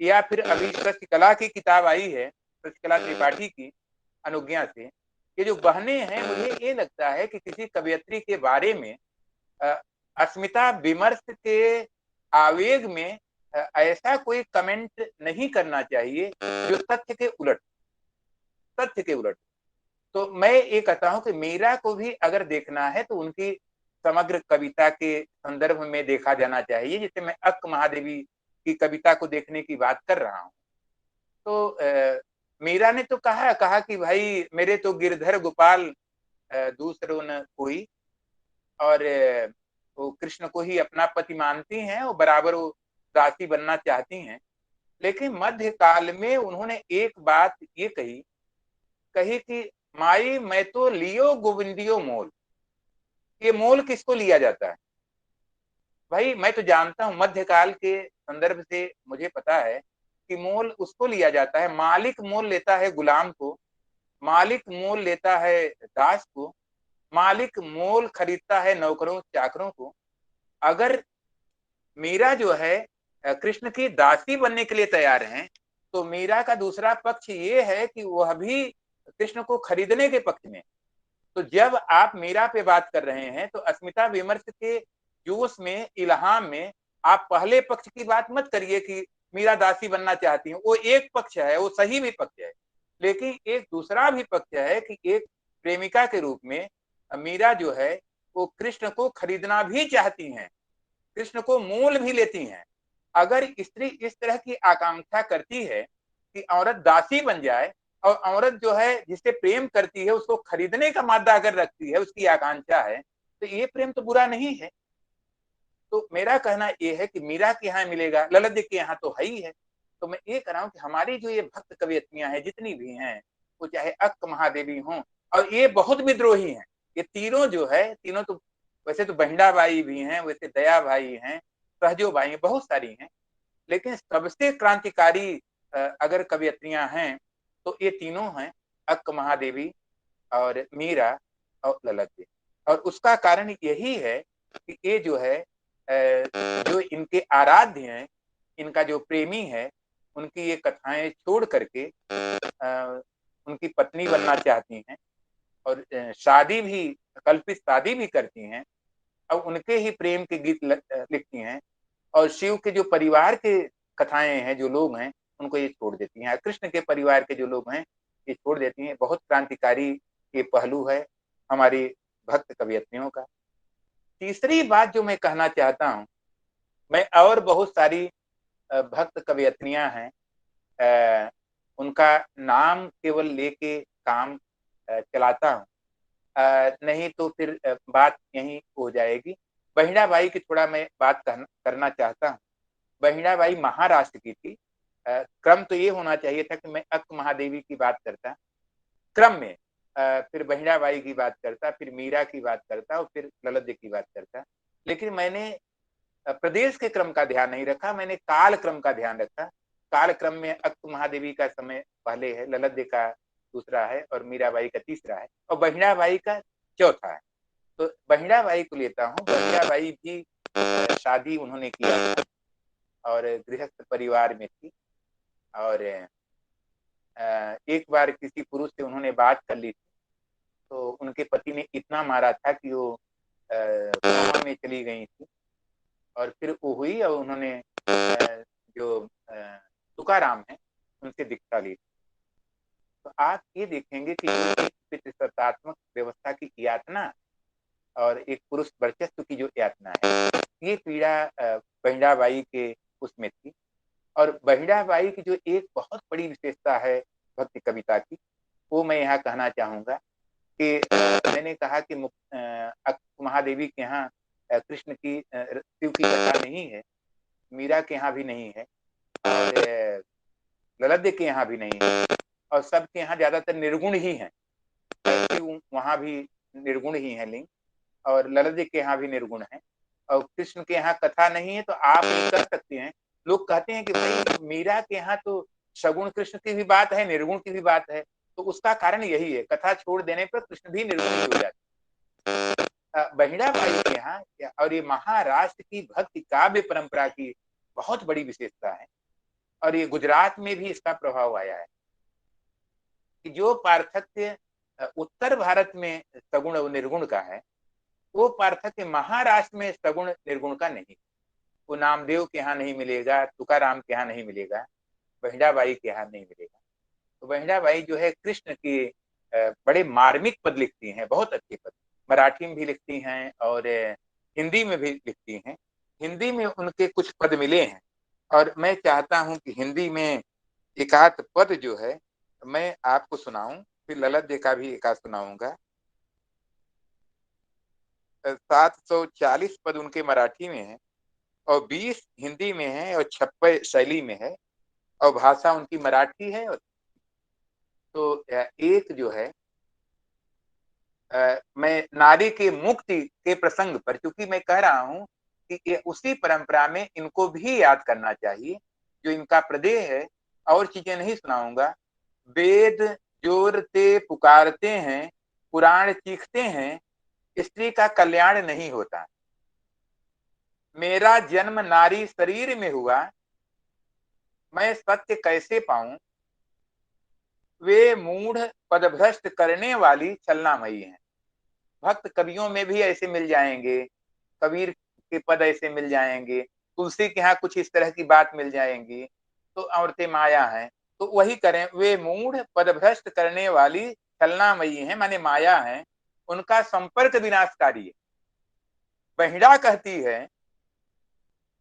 या फिर अभी सत्यकला की किताब आई है, सत्यकला त्रिपाठी की अनुज्ञा से, ये जो बहनें हैं, मुझे ये लगता है कि किसी कवयित्री के बारे में अस्मिता विमर्श के आवेग में ऐसा कोई कमेंट नहीं करना चाहिए जो तथ्य के उलट। तो मैं ये कहता हूं कि मीरा को भी अगर देखना है तो उनकी समग्र कविता के संदर्भ में देखा जाना चाहिए। जैसे मैं अक्क महादेवी की कविता को देखने की बात कर रहा हूं, तो मीरा ने तो कहा कि भाई मेरे तो गिरधर गोपाल दूसरो न कोई, और वो कृष्ण को ही अपना पति मानती हैं और बराबर वो दासी बनना चाहती हैं। लेकिन मध्य काल में उन्होंने एक बात ये कही कि माई मैं तो लियो गोविंदियो मोल। ये मोल किसको लिया जाता है भाई? मैं तो जानता हूं, मध्यकाल के संदर्भ से मुझे पता है कि मोल उसको लिया जाता है, मालिक मोल लेता है गुलाम को, मालिक मोल लेता है दास को, मालिक मोल खरीदता है नौकरों चाकरों को। अगर मीरा जो है कृष्ण की दासी बनने के लिए तैयार हैं, तो मीरा का दूसरा पक्ष ये है कि वह भी कृष्ण को खरीदने के पक्ष में। तो जब आप मीरा पे बात कर रहे हैं तो अस्मिता विमर्श के जोश में, इल्हाम में आप पहले पक्ष की बात मत करिए कि मीरा दासी बनना चाहती है। वो एक पक्ष है, वो सही भी पक्ष है, लेकिन एक दूसरा भी पक्ष है कि एक प्रेमिका के रूप में मीरा जो है वो कृष्ण को खरीदना भी चाहती हैं, कृष्ण को मोल भी लेती हैं। अगर स्त्री इस तरह की आकांक्षा करती है कि औरत दासी बन जाए, और औरत जो है जिससे प्रेम करती है उसको खरीदने का मादा अगर रखती है, उसकी आकांक्षा है, तो ये प्रेम तो बुरा नहीं है। तो मेरा कहना यह है कि मीरा के यहाँ मिलेगा, ललित के यहाँ तो है ही है। तो मैं ये कह रहा हूँ कि हमारी जो ये भक्त कवियत्रियां हैं जितनी भी हैं, वो चाहे अक्क महादेवी हों, और ये बहुत विद्रोही हैं, ये तीनों जो है, तीनों तो वैसे तो बहिंडा बाई भी हैं, वैसे दया भाई हैं, सहजो बाई हैं, बहुत सारी हैं, लेकिन सबसे क्रांतिकारी अगर कवियत्रियां हैं तो ये तीनों हैं, अक्क महादेवी और मीरा और ललित। और उसका कारण यही है कि ये जो है जो इनके आराध्य हैं, इनका जो प्रेमी है, उनकी ये कथाएं छोड़ करके उनकी पत्नी बनना चाहती हैं, और शादी भी, कल्पित शादी भी करती हैं, और उनके ही प्रेम के गीत लिखती हैं, और शिव के जो परिवार के कथाएं हैं, जो लोग हैं, उनको ये छोड़ देती हैं। कृष्ण के परिवार के जो लोग हैं ये छोड़ देती हैं। बहुत क्रांतिकारी ये पहलू है हमारी भक्त कवियत्रियों का। तीसरी बात जो मैं कहना चाहता हूँ, मैं और बहुत सारी भक्त कवियत्रियां हैं, उनका नाम केवल लेके काम चलाता हूँ, नहीं तो फिर बात यहीं हो जाएगी। बहिणाबाई की थोड़ा मैं बात करना चाहता हूँ। बहिणाबाई महाराष्ट्र की थी। क्रम तो ये होना चाहिए था कि मैं अक्क महादेवी की बात करता, क्रम में फिर बहिणाबाई की बात करता, फिर मीरा की बात करता, और फिर ललित की बात करता। लेकिन मैंने प्रदेश के क्रम का ध्यान नहीं रखा, मैंने काल क्रम का ध्यान रखा। काल क्रम में अक्क महादेवी का समय पहले है, ललित का दूसरा है, और मीराबाई का तीसरा है, और बहिणाबाई का चौथा है। तो बहिणाबाई को लेता हूँ। बहिणाबाई भी शादी उन्होंने किया और गृहस्थ परिवार में थी, और एक बार किसी पुरुष से उन्होंने बात कर ली थी, तो उनके पति ने इतना मारा था कि वो कोमा में चली गई थी, और फिर वो हुई और उन्होंने जो तुकाराम है उनसे दीक्षा ली। तो आप ये देखेंगे कि एक पितृसत्तात्मक व्यवस्था की यातना और एक पुरुष वर्चस्व की जो यातना है, ये पीड़ा बहिणाबाई के उसमें थी। और बहिणाबाई की जो एक बहुत बड़ी विशेषता है भक्ति कविता की, वो मैं यहाँ कहना चाहूंगा कि मैंने कहा कि अक्क महादेवी के यहाँ कृष्ण की शिव की कथा नहीं है, मीरा के यहाँ भी नहीं है, और ललित के यहाँ भी नहीं है, और सबके यहाँ ज्यादातर निर्गुण ही हैं। वहां भी निर्गुण ही है लिंग, और ललित के यहाँ भी निर्गुण है, और कृष्ण के यहाँ कथा नहीं है। तो आप कर सकते हैं लोग कहते हैं कि भाई मीरा के यहाँ तो सगुण कृष्ण की भी बात है, निर्गुण की भी बात है, तो उसका कारण यही है, कथा छोड़ देने पर कृष्ण भी निर्गुण ही हो जाते। बहिड़ा बाई के यहाँ और ये महाराष्ट्र की भक्ति काव्य परंपरा की बहुत बड़ी विशेषता है, और ये गुजरात में भी इसका प्रभाव आया है कि जो पार्थक्य उत्तर भारत में सगुण और निर्गुण का है, वो पार्थक्य महाराष्ट्र में सगुण निर्गुण का नहीं। वो नामदेव के यहाँ नहीं मिलेगा, तुकाराम के यहाँ नहीं मिलेगा, बहिड़ा बाई के यहाँ नहीं मिलेगा। तो बहिड़ा बाई जो है कृष्ण के बड़े मार्मिक पद लिखती हैं, बहुत अच्छे पद, मराठी में भी लिखती हैं और हिंदी में भी लिखती हैं। हिंदी में उनके कुछ पद मिले हैं और मैं चाहता हूं कि हिंदी में एक आध पद जो है मैं आपको सुनाऊं, फिर ललित जी का भी एक आध सुनाऊंगा। 740 पद उनके मराठी में है और 20 हिंदी में है और 56 शैली में है और भाषा उनकी मराठी है। तो एक जो है मैं नारी के मुक्ति के प्रसंग पर, क्योंकि मैं कह रहा हूं कि ये उसी परंपरा में इनको भी याद करना चाहिए जो इनका प्रदेय है, और चीजें नहीं सुनाऊंगा। वेद जोरते पुकारते हैं, पुराण चीखते हैं, स्त्री का कल्याण नहीं होता। मेरा जन्म नारी शरीर में हुआ, मैं सत्य कैसे पाऊं। वे मूढ़ पदभ्रष्ट करने वाली छलनामयी हैं। भक्त कवियों में भी ऐसे मिल जाएंगे, कबीर के पद ऐसे मिल जाएंगे, तुलसी के यहाँ कुछ इस तरह की बात मिल जाएंगी। तो औरतें माया हैं, तो वही करें, वे मूढ़ पदभ्रष्ट करने वाली छलनामयी हैं, माने माया हैं, उनका संपर्क विनाशकारी है। बहिड़ा कहती है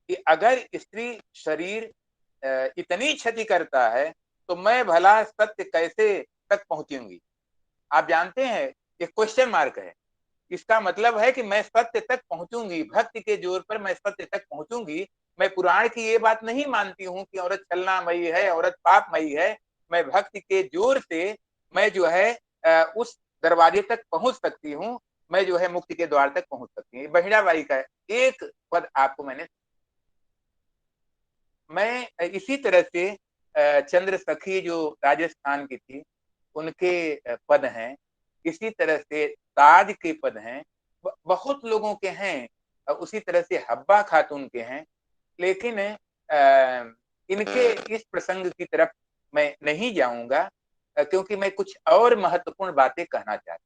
कि अगर स्त्री शरीर इतनी क्षति करता है तो मैं भला सत्य कैसे तक पहुंचूंगी। आप जानते हैं ये क्वेश्चन मार्क है। इसका मतलब है कि मैं सत्य तक पहुंचूंगी, भक्ति के जोर पर मैं सत्य तक पहुंचूंगी। मैं पुराण की ये बात नहीं मानती हूं कि औरत छलनामयी है, औरत पापमयी है। मैं भक्ति के जोर से मैं जो है उस दरवाजे तक पहुंच सकती हूँ, मैं जो है मुक्ति के द्वार तक पहुंच सकती हूँ। बहिड़ा बाई का एक पद आपको मैं इसी तरह से चंद्र सखी जो राजस्थान की थी उनके पद हैं, इसी तरह से ताज के पद हैं, बहुत लोगों के हैं, उसी तरह से हब्बा खातून के हैं। लेकिन इनके इस प्रसंग की तरफ मैं नहीं जाऊंगा क्योंकि मैं कुछ और महत्वपूर्ण बातें कहना चाहता हूं,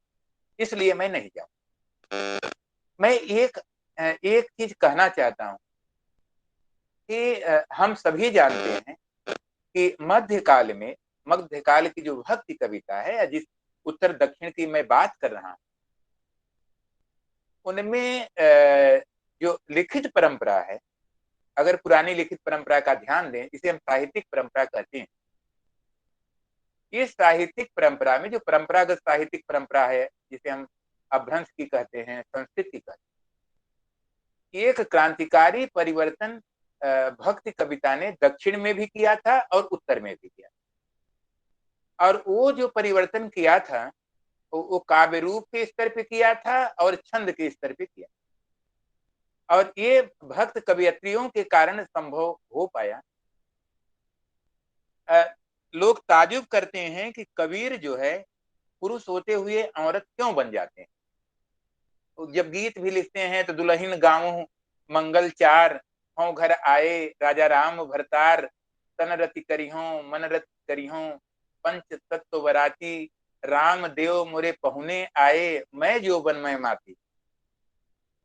इसलिए मैं नहीं जाऊंगा। मैं एक चीज कहना चाहता हूं कि हम सभी जानते हैं कि मध्यकाल की जो भक्ति कविता है, जिस उत्तर दक्षिण की मैं बात कर रहा हूं, उनमें जो लिखित परंपरा है, अगर पुरानी लिखित परंपरा का ध्यान दें, इसे हम साहित्यिक परंपरा कहते हैं। इस साहित्यिक परंपरा में जो परंपरागत साहित्यिक परंपरा है, जिसे हम अपभ्रंश की कहते हैं, संस्कृत की कहते हैं, एक क्रांतिकारी परिवर्तन भक्ति कविता ने दक्षिण में भी किया था और उत्तर में भी किया। और वो जो परिवर्तन किया था वो काव्य रूप के स्तर पे किया था और छंद के स्तर पे किया, और ये भक्त कवियत्रियों के कारण संभव हो पाया। लोग ताजुब करते हैं कि कबीर जो है पुरुष होते हुए औरत क्यों बन जाते हैं। तो जब गीत भी लिखते हैं तो दुल्हन गाऊं मंगल चार, हों घर आए राजा राम भरतार, तन रति करिहों मन रति करिहों, पंच तत्व बराती, राम देव मोरे पहुने आए, मैं जो बन मैं माती।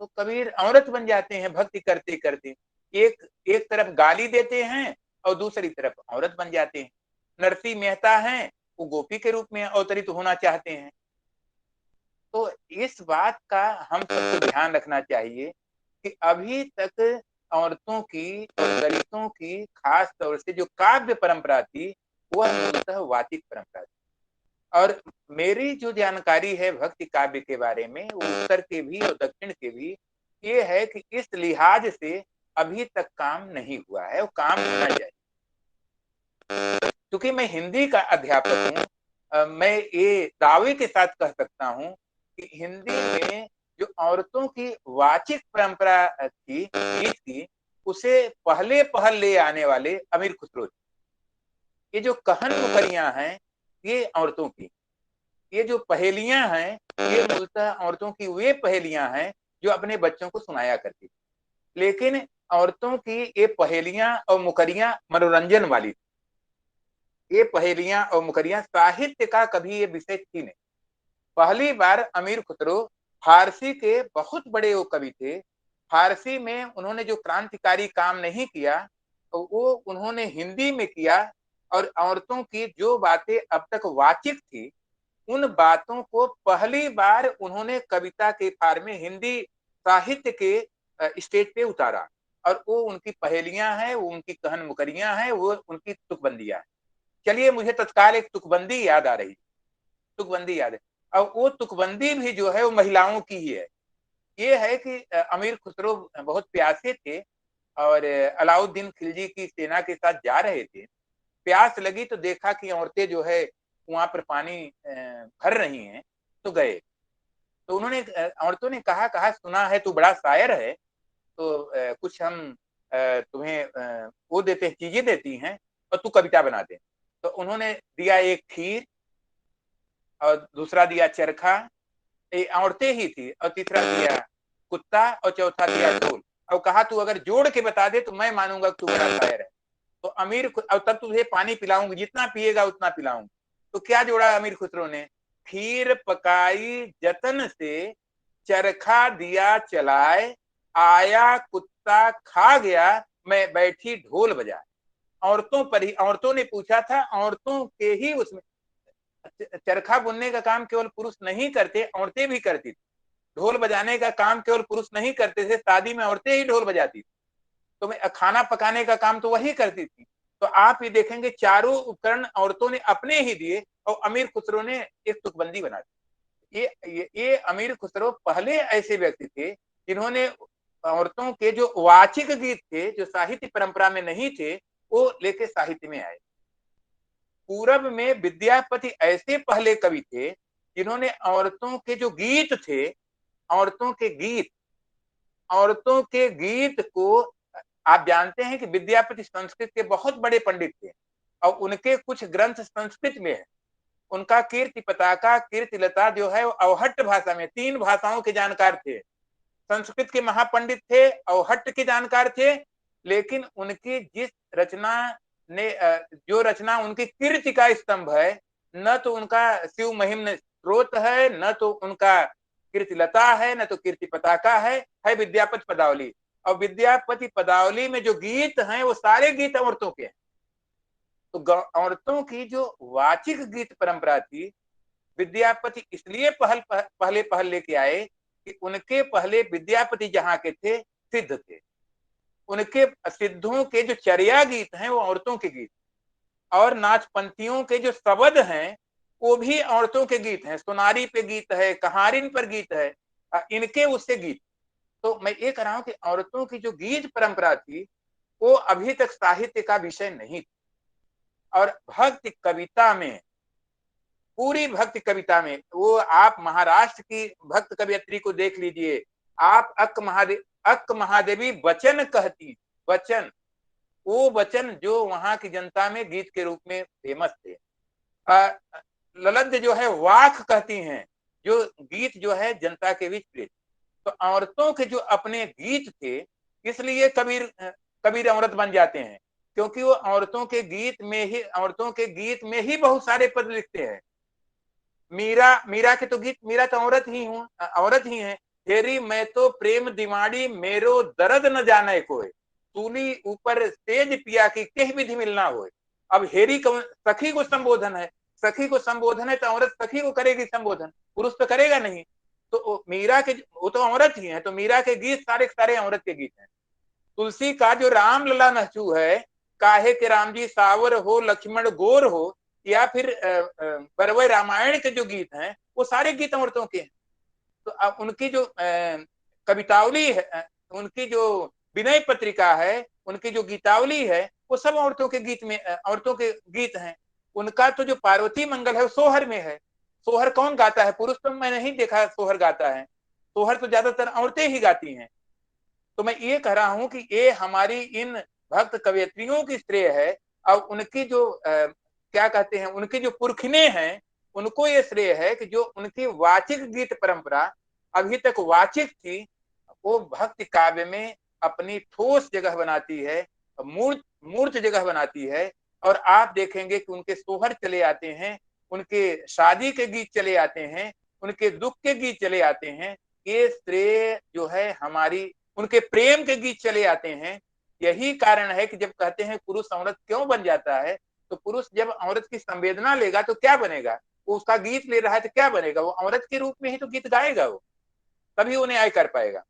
तो कबीर औरत बन जाते हैं भक्ति करते करते, एक तरफ गाली देते हैं और दूसरी तरफ औरत बन जाते हैं। नरसिंह मेहता हैं, वो गोपी के रूप में अवतरित होना चाहते हैं। तो इस बात का हम सबको ध्यान रखना चाहिए कि अभी तक औरतों की और दलितों की खास तौर से जो काव्य परंपरा थी वह मूलतः वाचिक परंपरा थी। और मेरी जो जानकारी है भक्ति काव्य के बारे में, वो उत्तर के भी और दक्षिण के भी, ये है कि इस लिहाज से अभी तक काम नहीं हुआ है, वो काम होना चाहिए। क्योंकि मैं हिंदी का अध्यापक हूँ, मैं ये दावे के साथ कह सकता हूँ कि हिंदी में जो औरतों की वाचिक परंपरा थी, गीत की, उसे पहले पहल ले आने वाले अमीर खुसरो। ये जो कहन मुखरियां हैं ये औरतों की, ये जो पहेलियां हैं ये मूलतः औरतों की वे पहेलियां हैं जो अपने बच्चों को सुनाया करती थी। लेकिन औरतों की ये पहेलियां और मुखरियां मनोरंजन वाली थी। ये पहेलियां और मुखरियां साहित्य का कभी ये विषय थी नहीं। पहली बार अमीर खुसरो फारसी के बहुत बड़े वो कवि थे। फारसी में उन्होंने जो क्रांतिकारी काम नहीं किया तो वो उन्होंने हिंदी में किया, और औरतों की जो बातें अब तक वाचिक थी उन बातों को पहली बार उन्होंने कविता के फार में हिंदी साहित्य के स्टेज पे उतारा। और वो उनकी पहेलियां हैं, वो उनकी कहन मुकरियां हैं, वो उनकी तुकबंदियां हैं। चलिए मुझे तत्काल एक तुकबंदी याद आ रही, तुकबंदी याद है। और वो तुकबंदी भी जो है वो महिलाओं की ही है। ये है कि अमीर खुसरो बहुत प्यासे थे और अलाउद्दीन खिलजी की सेना के साथ जा रहे थे। प्यास लगी तो देखा कि औरतें जो है वहां पर पानी भर रही हैं, तो गए। तो उन्होंने औरतों ने कहा कहा सुना है तू बड़ा शायर है, तो कुछ हम तुम्हें वो देते हैं, चीजें देती हैं और तू कविता बना दे। तो उन्होंने दिया एक खीर और दूसरा दिया चरखा, ये औरतें ही थी, और तीसरा दिया कुत्ता और चौथा दिया ढोल। और कहा तू अगर जोड़ के बता दे तो मैं मानूंगा तू बड़ा शायर है। तो अमीर और तब तुझे पानी पिलाऊंगी, जितना पिएगा उतना पिलाऊंगी। तो क्या जोड़ा अमीर खुसरो ने? खीर पकाई जतन से, चरखा दिया चलाए, आया कुत्ता खा गया, मैं बैठी ढोल बजाए। औरतों पर ही, औरतों ने पूछा था, औरतों के ही उसमें चरखा बुनने का काम केवल पुरुष नहीं करते, औरतें भी करती थी। ढोल बजाने का काम केवल पुरुष नहीं करते थे, शादी में औरतें ही ढोल बजाती थी। तो खाना पकाने का काम तो वही करती थी। तो आप ये देखेंगे चारों उपकरण औरतों ने अपने ही दिए और अमीर खुसरो ने एक तुकबंदी बना दी। ये अमीर खुसरो पहले ऐसे व्यक्ति थे जिन्होंने औरतों के जो वाचिक गीत थे, जो साहित्य परंपरा में नहीं थे, वो लेके साहित्य में आए। पूरब में विद्यापति ऐसे पहले कवि थे जिन्होंने औरतों के जो गीत थे, औरतों के गीत को, आप जानते हैं कि विद्यापति संस्कृत के बहुत बड़े पंडित थे और उनके कुछ ग्रंथ संस्कृत में है। उनका कीर्ति पताका, कीर्ति लता जो है अवहट्ट भाषा में, 3 भाषाओं के जानकार थे। संस्कृत के महापंडित थे, अवहट्ट के जानकार थे। लेकिन उनकी जिस रचना ने, जो रचना उनकी कीर्ति का स्तंभ है, न तो उनका शिव महिम स्रोत है, न तो उनका कीर्ति लता है, न तो कीर्ति पताका है विद्यापति पदावली। और विद्यापति पदावली में जो गीत हैं वो सारे गीत औरतों के हैं। तो औरतों की जो वाचिक गीत परंपरा थी, विद्यापति इसलिए पहले लेके आए कि उनके पहले विद्यापति जहां के थे सिद्ध थे। उनके सिद्धों के जो चर्या गीत हैं वो औरतों के गीत, और नाचपंथियों के जो शब्द हैं वो भी औरतों के गीत हैं। सोनारी पे गीत है, कहारिन पर गीत है, इनके उससे गीत। तो मैं ये कह रहा हूं कि औरतों की जो गीत परंपरा थी वो अभी तक साहित्य का विषय नहीं थी। और भक्ति कविता में, पूरी भक्ति कविता में, वो आप महाराष्ट्र की भक्त कवियत्री को देख लीजिए, आप अक महादेवी वचन कहती, वचन, वो वचन जो वहां की जनता में गीत के रूप में फेमस थे। ललद्द जो है वाक कहती हैं, जो गीत जो है जनता के बीच प्रिय। तो औरतों के जो अपने गीत थे, इसलिए कबीर औरत बन जाते हैं, क्योंकि वो औरतों के गीत में ही बहुत सारे पद लिखते हैं। मीरा के तो गीत, मीरा तो औरत ही है। हेरी मैं तो प्रेम दिमाड़ी, मेरो दर्द न जाने कोई, तूली ऊपर तेज पिया की कह विधि मिलना होए। अब हेरी सखी को संबोधन है, सखी को संबोधन है तो औरत सखी को करेगी संबोधन, पुरुष तो करेगा नहीं। तो मीरा के, वो तो औरत ही है, तो मीरा के गीत सारे औरत के गीत हैं। तुलसी का जो राम लला नहचू है, काहे के राम जी सावर हो, लक्ष्मण गोर हो, या फिर बरवय रामायण के जो गीत हैं वो सारे गीत औरतों के हैं। तो अब उनकी जो कवितावली है, उनकी जो विनय पत्रिका है, उनकी जो गीतावली है, वो सब औरतों के गीत में, औरतों के गीत हैं। उनका तो जो पार्वती मंगल है वो सोहर में है। सोहर कौन गाता है? पुरुष तो मैं नहीं देखा सोहर गाता है। सोहर तो ज्यादातर औरतें ही गाती हैं। तो मैं ये कह रहा हूं कि ये हमारी इन भक्त कवयित्रियों की श्रेय है, और उनकी जो क्या कहते हैं, उनकी जो पुरखिने हैं उनको ये श्रेय है कि जो उनकी वाचिक गीत परंपरा अभी तक वाचिक थी, वो भक्ति काव्य में अपनी ठोस जगह बनाती है, मूर्त जगह बनाती है। और आप देखेंगे कि उनके सोहर चले आते हैं, उनके शादी के गीत चले आते हैं, उनके दुख के गीत चले आते हैं। ये श्रेय जो है हमारी, उनके प्रेम के गीत चले आते हैं। यही कारण है कि जब कहते हैं पुरुष औरत क्यों बन जाता है, तो पुरुष जब औरत की संवेदना लेगा तो क्या बनेगा, वो उसका गीत ले रहा है तो क्या बनेगा, वो औरत के रूप में ही तो गीत गाएगा, वो तभी वो न्याय कर पाएगा।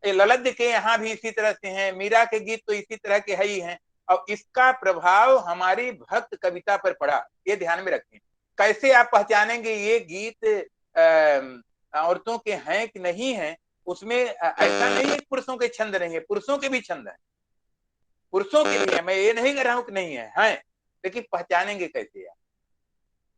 ललित के यहाँ भी इसी तरह से हैं, मीरा के गीत तो इसी तरह के है ही हैं। और इसका प्रभाव हमारी भक्त कविता पर पड़ा, ये ध्यान में रखें। कैसे आप पहचानेंगे ये गीत औरतों के हैं कि नहीं है? उसमें ऐसा नहीं है पुरुषों के छंद नहीं है, पुरुषों के भी छंद है, पुरुषों के भी है। मैं ये नहीं कह रहा हूं कि नहीं है, लेकिन पहचानेंगे कैसे आप?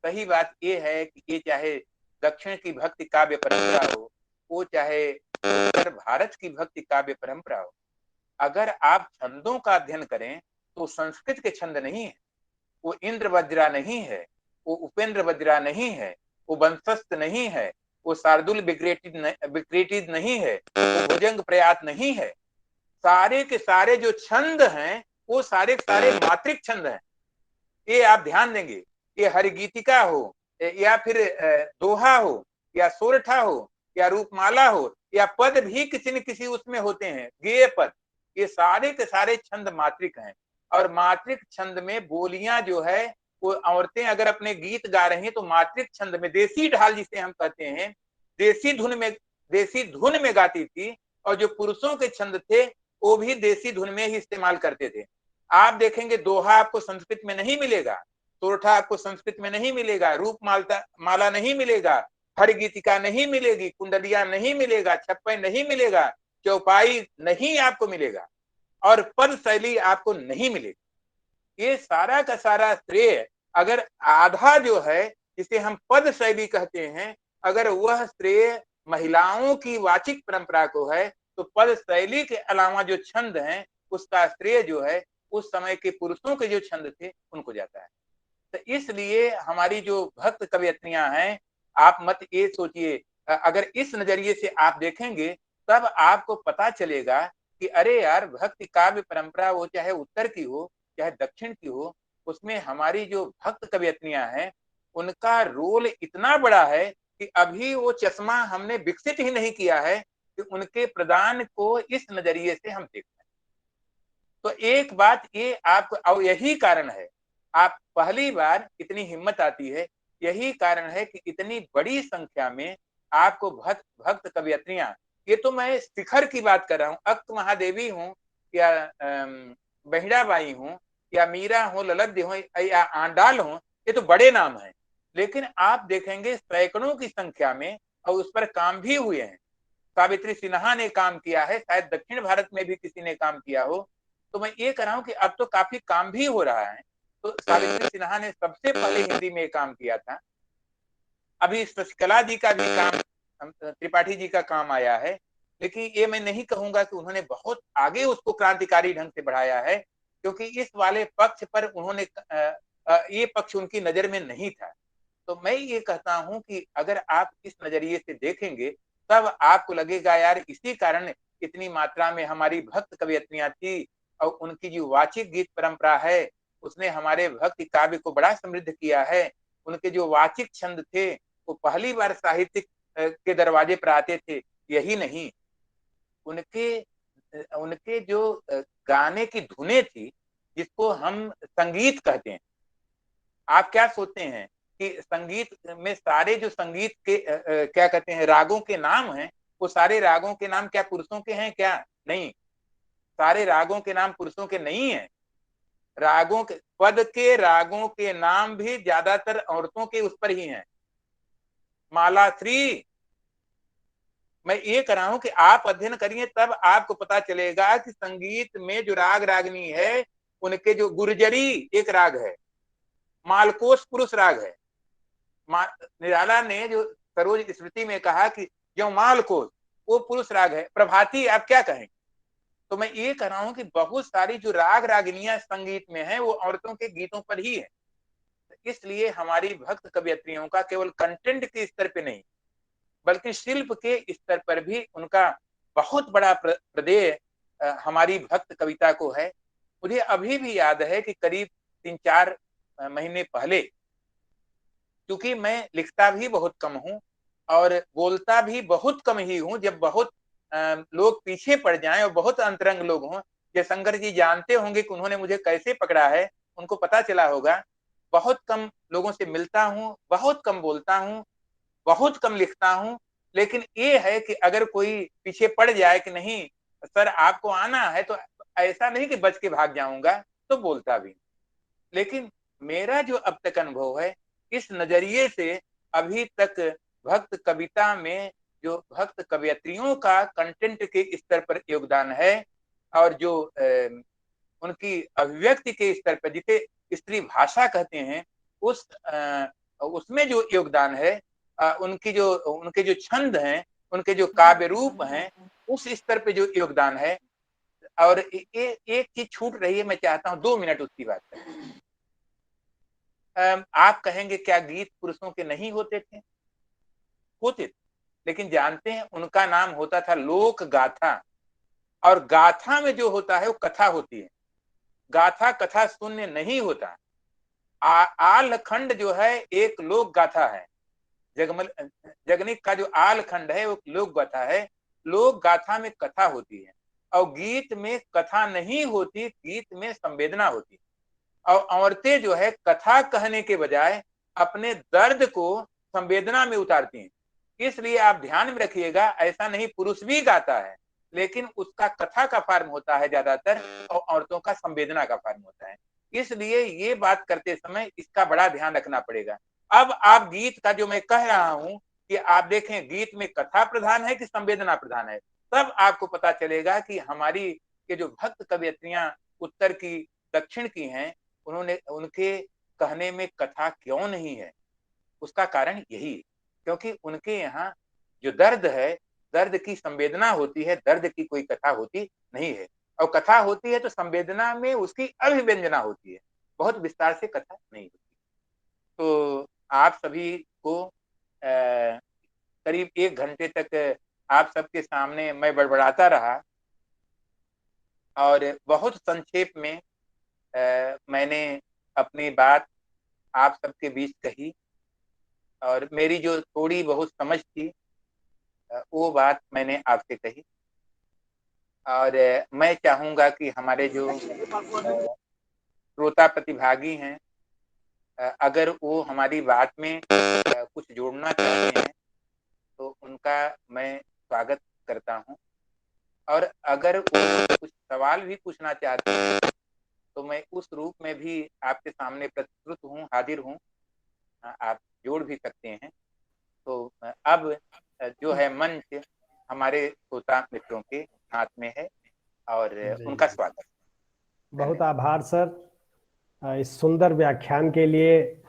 सही बात ये है कि ये चाहे दक्षिण की भक्ति काव्य परंपरा हो, वो चाहे उत्तर भारत की भक्ति काव्य परंपरा हो, अगर आप छंदों का अध्ययन करें तो संस्कृत के छंद नहीं है, वो इंद्र वज्रा नहीं है, वो उपेंद्र वज्रा नहीं है, वो वंशस्थ नहीं है, वो शार्दुल विक्रेटित नहीं है, वो भुजंग प्रयात नहीं है। सारे के सारे जो छंद हैं वो सारे के सारे मात्रिक छंद हैं। ये आप ध्यान देंगे, ये हरिगीतिका हो या फिर दोहा हो या सोरठा हो या रूपमाला हो या पद भी किसी न किसी उसमें होते हैं, गेय पद, ये सारे के सारे छंद मात्रिक हैं। और मात्रिक छंद में बोलियां जो है, वो औरतें अगर अपने गीत गा रही हैं तो मात्रिक छंद में, देसी ढाल जिसे हम कहते हैं, देसी धुन में गाती थी। और जो पुरुषों के छंद थे वो भी देसी धुन में ही इस्तेमाल करते थे। आप देखेंगे दोहा आपको संस्कृत में नहीं मिलेगा, सोरठा आपको संस्कृत में नहीं मिलेगा, रूप माला नहीं मिलेगा, हरगीतिका नहीं मिलेगी, कुंडलिया नहीं मिलेगा, छप्पन नहीं मिलेगा, चौपाई नहीं आपको मिलेगा, और पद शैली आपको नहीं मिलेगी। ये सारा का सारा श्रेय, अगर आधा जो है जिसे हम पद शैली कहते हैं, अगर वह श्रेय महिलाओं की वाचिक परंपरा को है, तो पद शैली के अलावा जो छंद हैं उसका श्रेय जो है उस समय के पुरुषों के जो छंद थे उनको जाता है। तो इसलिए हमारी जो भक्त कवयित्रियां हैं, आप मत ये सोचिए, अगर इस नजरिए से आप देखेंगे तब आपको पता चलेगा कि अरे यार, भक्ति काव्य परंपरा वो चाहे उत्तर की हो चाहे दक्षिण की हो, उसमें हमारी जो भक्त कवयित्रियां हैं उनका रोल इतना बड़ा है कि अभी वो चश्मा हमने विकसित ही नहीं किया है कि उनके प्रदान को इस नजरिए से हम देखते हैं। तो एक बात ये आपको, और यही कारण है आप पहली बार इतनी हिम्मत आती है, यही कारण है कि इतनी बड़ी संख्या में आपको भक्त कवयित्रियां, ये तो मैं शिखर की बात कर रहा हूँ, अक्त महादेवी हूँ या बहिड़ाबाई हूँ या मीरा हो, ललित हो या आंडाल हो, ये तो बड़े नाम हैं। लेकिन आप देखेंगे सैकड़ों की संख्या में, और उस पर काम भी हुए हैं। सावित्री सिन्हा ने काम किया है, शायद दक्षिण भारत में भी किसी ने काम किया हो। तो मैं ये कह रहा हूँ कि अब तो काफी काम भी हो रहा है। तो सावित्री सिन्हा ने सबसे पहले हिंदी में काम किया था। अभी शशिकला जी का भी काम, त्रिपाठी जी का काम आया है, लेकिन ये मैं नहीं कहूंगा कि उन्होंने बहुत आगे उसको क्रांतिकारी ढंग से बढ़ाया है, क्योंकि इस वाले पक्ष पर उन्होंने ये पक्ष उनकी नजर में नहीं था। तो मैं ये कहता हूं कि अगर आप इस नजरिए से देखेंगे तब आपको लगेगा यार, इसी कारण इतनी मात्रा में हमारी भक्त कवयित्रियां थी, और उनकी जो वाचिक गीत परंपरा है उसने हमारे भक्ति काव्य को बड़ा समृद्ध किया है। उनके जो वाचिक छंद थे वो पहली बार साहित्य के दरवाजे पर आते थे। यही नहीं, उनके जो गाने की धुनें थी, जिसको हम संगीत कहते हैं, आप क्या सोचते हैं कि संगीत में सारे जो संगीत के क्या कहते हैं, रागों के नाम हैं, वो सारे रागों के नाम क्या पुरुषों के हैं? क्या नहीं, सारे रागों के नाम पुरुषों के नहीं है। रागों के पद के रागों के नाम भी ज्यादातर औरतों के उस पर ही हैं। मालाश्री, मैं ये कह रहा हूं कि आप अध्ययन करिए तब आपको पता चलेगा कि संगीत में जो राग रागनी है, उनके जो गुर्जरी एक राग है, मालकोस पुरुष राग है। निराला ने जो सरोज स्मृति में कहा कि जो मालकोस वो पुरुष राग है। प्रभाती आप क्या कहेंगे? तो मैं ये कह रहा हूं कि बहुत सारी जो राग रागिनियां संगीत में है वो औरतों के गीतों पर ही है। इसलिए हमारी भक्त कवयित्रियों का केवल कंटेंट के स्तर पे नहीं बल्कि शिल्प के स्तर पर भी उनका बहुत बड़ा प्रदेय हमारी भक्त कविता को है। मुझे अभी भी याद है कि करीब 3-4 महीने पहले, क्योंकि मैं लिखता भी बहुत कम हूं और बोलता भी बहुत कम ही हूं, जब बहुत लोग पीछे पड़ जाएं और बहुत अंतरंग लोग हों, जयशंकर जी जानते होंगे कि उन्होंने मुझे कैसे पकड़ा है, उनको पता चला होगा। बहुत कम लोगों से मिलता हूं, बहुत कम बोलता हूं, बहुत कम लिखता हूं, लेकिन ये है कि अगर कोई पीछे पड़ जाए कि नहीं सर आपको आना है, तो ऐसा नहीं कि बच के भाग जाऊंगा, तो बोलता भी। लेकिन मेरा जो अब तक अनुभव है, इस नजरिए से अभी तक भक्त कविता में जो भक्त कवयित्रियों का कंटेंट के स्तर पर योगदान है और जो उनकी अभिव्यक्ति के स्तर पर, जिसे स्त्री भाषा कहते हैं, उसमें जो योगदान है, उनके जो छंद हैं, उनके जो काव्य रूप हैं, उस स्तर पे जो योगदान है। और एक चीज छूट रही है, मैं चाहता हूं 2 मिनट उसकी बात करें। आप कहेंगे क्या गीत पुरुषों के नहीं होते थे? होते थे, लेकिन जानते हैं उनका नाम होता था लोक गाथा। और गाथा में जो होता है वो कथा होती है, गाथा कथा शून्य नहीं होता। आल खंड जो है एक लोक गाथा है, जगनिक का जो आल खंड है वो लोक गाथा है। लोक गाथा में कथा होती है और गीत में कथा नहीं होती, गीत में संवेदना होती है। और औरतें जो है कथा कहने के बजाय अपने दर्द को संवेदना में उतारती हैं। इसलिए आप ध्यान में रखिएगा, ऐसा नहीं, पुरुष भी गाता है लेकिन उसका कथा का फॉर्म होता है ज्यादातर और औरतों का संवेदना का फॉर्म होता है। इसलिए ये बात करते समय इसका बड़ा ध्यान रखना पड़ेगा। अब आप गीत का जो मैं कह रहा हूं कि आप देखें गीत में कथा प्रधान है कि संवेदना प्रधान है, तब आपको पता चलेगा कि हमारी के जो भक्त कवयित्रियां उत्तर की दक्षिण की हैं, उन्होंने उनके कहने में कथा क्यों नहीं है, उसका कारण यही है क्योंकि उनके यहाँ जो दर्द है, दर्द की संवेदना होती है, दर्द की कोई कथा होती नहीं है। और कथा होती है तो संवेदना में उसकी अभिव्यंजना होती है, बहुत विस्तार से कथा नहीं होती। तो आप सभी को करीब 1 घंटे तक आप सबके सामने मैं बड़बड़ाता रहा और बहुत संक्षेप में मैंने अपनी बात आप सबके बीच कही और मेरी जो थोड़ी बहुत समझ थी वो बात मैंने आपसे कही। और मैं चाहूंगा कि हमारे जो श्रोता प्रतिभागी हैं, अगर वो हमारी बात में कुछ जोड़ना चाहते हैं तो उनका मैं स्वागत करता हूं। और अगर वो कुछ सवाल भी पूछना चाहते हैं तो मैं उस रूप में भी आपके सामने प्रस्तुत हूँ, हाजिर हूँ, आप जोड़ भी सकते हैं। तो अब जो है मंच हमारे श्रोता मित्रों के हाथ में है और उनका स्वागत। बहुत आभार सर इस सुंदर व्याख्यान के लिए।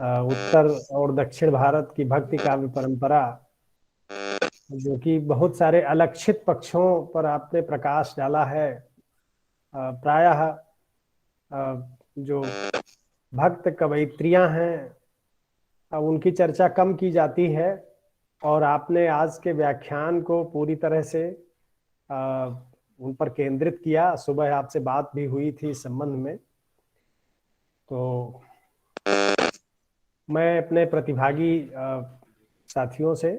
उत्तर और दक्षिण भारत की भक्ति काव्य परंपरा, जो कि बहुत सारे अलक्षित पक्षों पर आपने प्रकाश डाला है। प्रायः जो भक्त कवयित्रियां हैं उनकी चर्चा कम की जाती है और आपने आज के व्याख्यान को पूरी तरह से उन पर केंद्रित किया। सुबह आपसे बात भी हुई थी इस संबंध में। तो मैं अपने प्रतिभागी साथियों से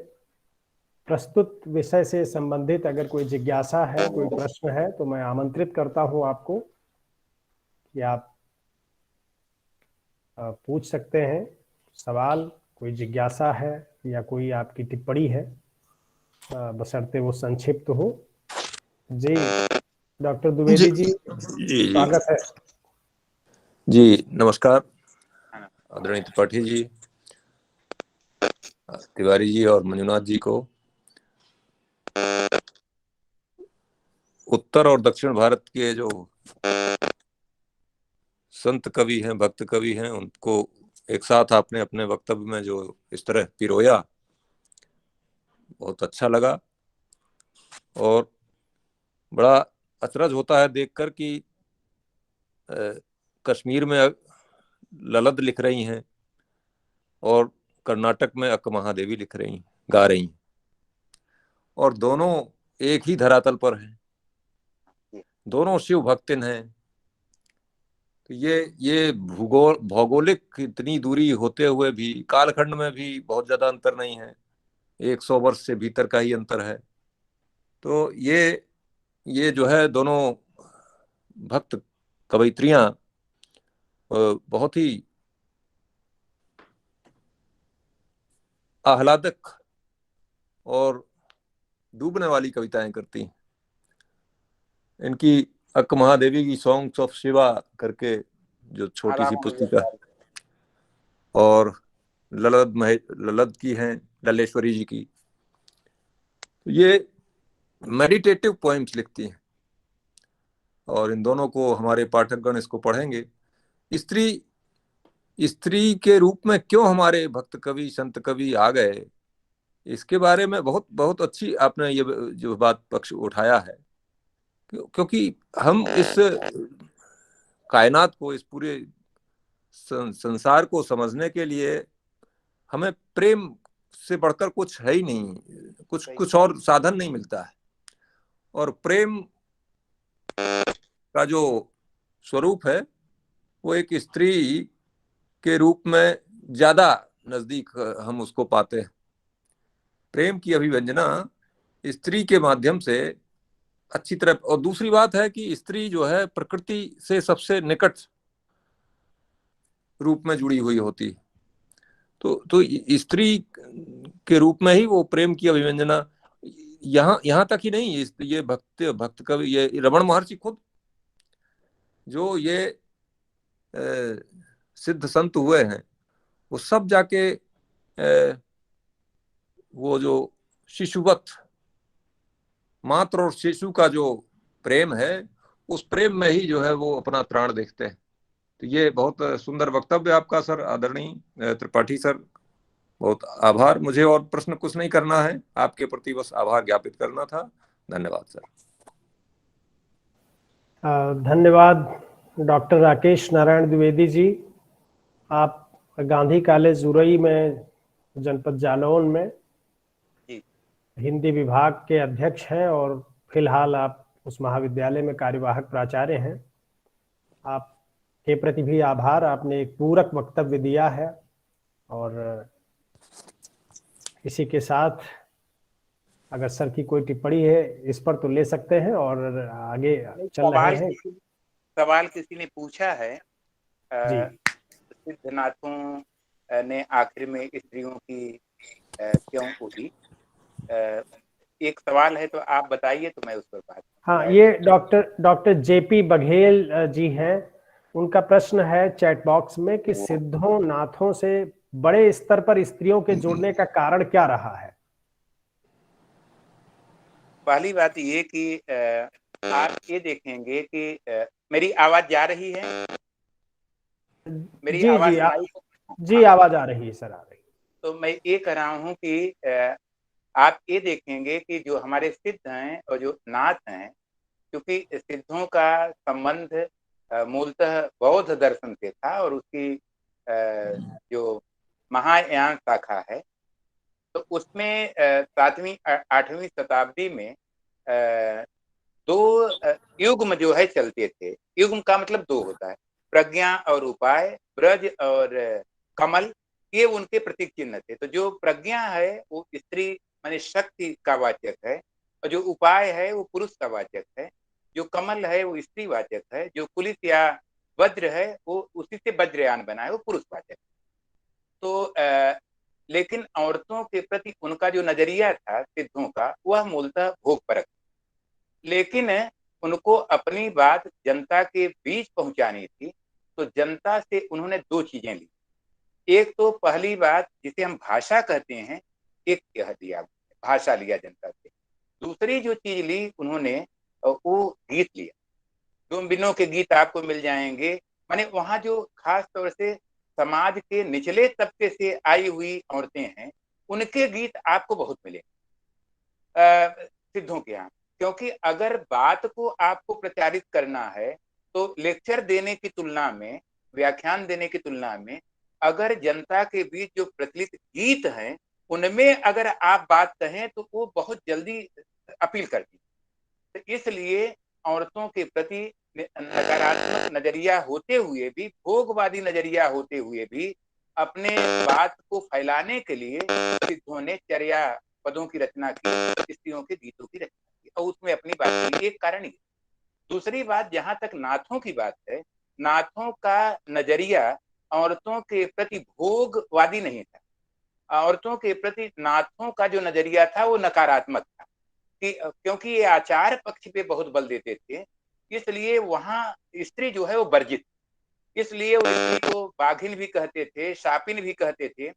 प्रस्तुत विषय से संबंधित अगर कोई जिज्ञासा है, कोई प्रश्न है, तो मैं आमंत्रित करता हूं आपको कि आप पूछ सकते हैं। सवाल, कोई जिज्ञासा है या कोई आपकी टिप्पणी है, बशर्ते वो संक्षिप्त हो। जी डॉक्टर द्विवेदी जी, स्वागत है। जी नमस्कार आदरणीय त्रिपाठी जी, तिवारी जी और मंजुनाथ जी को। उत्तर और दक्षिण भारत के जो संत कवि हैं, भक्त कवि हैं, उनको एक साथ आपने अपने वक्तव्य में जो इस तरह पिरोया, बहुत अच्छा लगा और बड़ा अचरज होता है देखकर कि कश्मीर में ललद लिख रही हैं और कर्नाटक में अक्क महादेवी लिख रही, गा रही हैं, और दोनों एक ही धरातल पर हैं, दोनों शिव भक्तिन हैं। तो ये भौगोलिक इतनी दूरी होते हुए भी, कालखंड में भी बहुत ज्यादा अंतर नहीं है, 100 वर्ष से भीतर का ही अंतर है। तो ये जो है दोनों भक्त कवयित्रियां बहुत ही आह्लादक और डूबने वाली कविताएं करती हैं। इनकी अक्क महादेवी की सॉन्ग्स ऑफ शिवा करके जो छोटी सी पुस्तिका, और ललद की हैं, ललेश्वरी जी की, तो ये मेडिटेटिव पोएम्स लिखती हैं। और इन दोनों को हमारे पाठकगण इसको पढ़ेंगे। स्त्री के रूप में क्यों हमारे भक्त कवि संत कवि आ गए, इसके बारे में बहुत बहुत अच्छी आपने ये जो बात पक्ष उठाया है, क्योंकि हम इस कायनात को, इस पूरे संसार को समझने के लिए हमें प्रेम से बढ़कर कुछ है ही नहीं, कुछ और साधन नहीं मिलता है। और प्रेम का जो स्वरूप है वो एक स्त्री के रूप में ज्यादा नजदीक हम उसको पाते हैं। प्रेम की अभिव्यंजना स्त्री के माध्यम से अच्छी तरह, और दूसरी बात है कि स्त्री जो है प्रकृति से सबसे निकट रूप में जुड़ी हुई होती है। तो स्त्री के रूप में ही वो प्रेम की अभिव्यंजना, यहाँ तक ही नहीं, ये भक्त कवि, ये रमण महर्षि खुद जो ये सिद्ध संत हुए हैं, वो सब जाके वो जो शिशुवत, मात्र और शिशु का जो प्रेम है, उस प्रेम में ही जो है वो अपना प्राण देखते हैं। तो ये बहुत सुंदर वक्तव्य आपका सर, आदरणीय त्रिपाठी सर, बहुत आभार। मुझे और प्रश्न कुछ नहीं करना है, आपके प्रति बस आभार ज्ञापित करना था। धन्यवाद सर। धन्यवाद डॉक्टर राकेश नारायण द्विवेदी जी। आप गांधी कॉलेज जुरई में, जनपद जालौन में हिंदी विभाग के अध्यक्ष हैं और फिलहाल आप उस महाविद्यालय में कार्यवाहक प्राचार्य हैं। आपके प्रति भी आभार, आपने एक पूरक वक्तव्य दिया है। और इसी के साथ अगर सर की कोई टिप्पणी है इस पर तो ले सकते हैं और आगे चल रहे हैं। सवाल किसी ने पूछा है, जी। सिद्धनाथों ने आखिर में स्त्रियों की क्यों बोली, एक सवाल है, तो आप बताइए तो मैं उस पर बात। हाँ, ये डॉक्टर जेपी बघेल जी हैं। उनका प्रश्न है चैट बॉक्स में कि सिद्धों नाथों से बड़े स्तर पर स्त्रियों के जुड़ने का कारण क्या रहा है। पहली बात ये कि आप ये देखेंगे कि मेरी आवाज जा रही है, मेरी आवाज जी आवाज आ रही है सर, आ रही। तो मैं ये कह रहा हूँ कि आप ये देखेंगे कि जो हमारे सिद्ध हैं और जो नाथ हैं, क्योंकि सिद्धों का संबंध मूलतः बौद्ध दर्शन से था, और उसकी जो महायान शाखा है, तो उसमें 7वीं 8वीं शताब्दी में 2 युग्म जो है चलते थे। युग्म का मतलब 2 होता है, प्रज्ञा और उपाय, ब्रज और कमल, ये उनके प्रतीक चिन्ह थे। तो जो प्रज्ञा है वो स्त्री माने शक्ति का वाचक है, और जो उपाय है वो पुरुष का वाचक है, जो कमल है वो स्त्री वाचक है, जो कुलिस या वज्र है वो उसी से वज्रयान बना है, वो पुरुष वाचक। तो लेकिन औरतों के प्रति उनका जो नजरिया था सिद्धों का, वह मूलतः भोग परक, लेकिन उनको अपनी बात जनता के बीच पहुंचानी थी। तो जनता से उन्होंने 2 चीजें ली। एक तो पहली बात जिसे हम भाषा कहते हैं, एक कह दिया, भाषा लिया जनता से। दूसरी जो चीज ली उन्होंने, वो गीत लिया। डोम्बिनो के गीत आपको मिल जाएंगे, माने वहां जो खास तौर से समाज के निचले तबके से आई हुई औरतें हैं, उनके गीत आपको बहुत मिले सिद्धों के यहाँ। क्योंकि अगर बात को आपको प्रचारित करना है तो लेक्चर देने की तुलना में, व्याख्यान देने की तुलना में, अगर जनता के बीच जो प्रचलित गीत हैं उनमें अगर आप बात कहें तो वो बहुत जल्दी अपील करती है। तो इसलिए औरतों के प्रति नकारात्मक नजरिया होते हुए भी, भोगवादी नजरिया होते हुए भी, अपने बात को फैलाने के लिए सिद्धों ने चर्या पदों की रचना की, स्त्रियों के गीतों की रचना की और उसमें अपनी बात की। एक कारण ही। दूसरी बात, जहां तक नाथों की बात है, नाथों का नजरिया औरतों के प्रति भोगवादी नहीं था। औरतों के प्रति नाथों का जो नजरिया था वो नकारात्मक था, कि क्योंकि ये आचार पक्ष पे बहुत बल देते थे, इसलिए वहां स्त्री जो है वो वर्जित, इसलिए वो स्त्री को बाघिन भी कहते थे, शापिन भी कहते थे।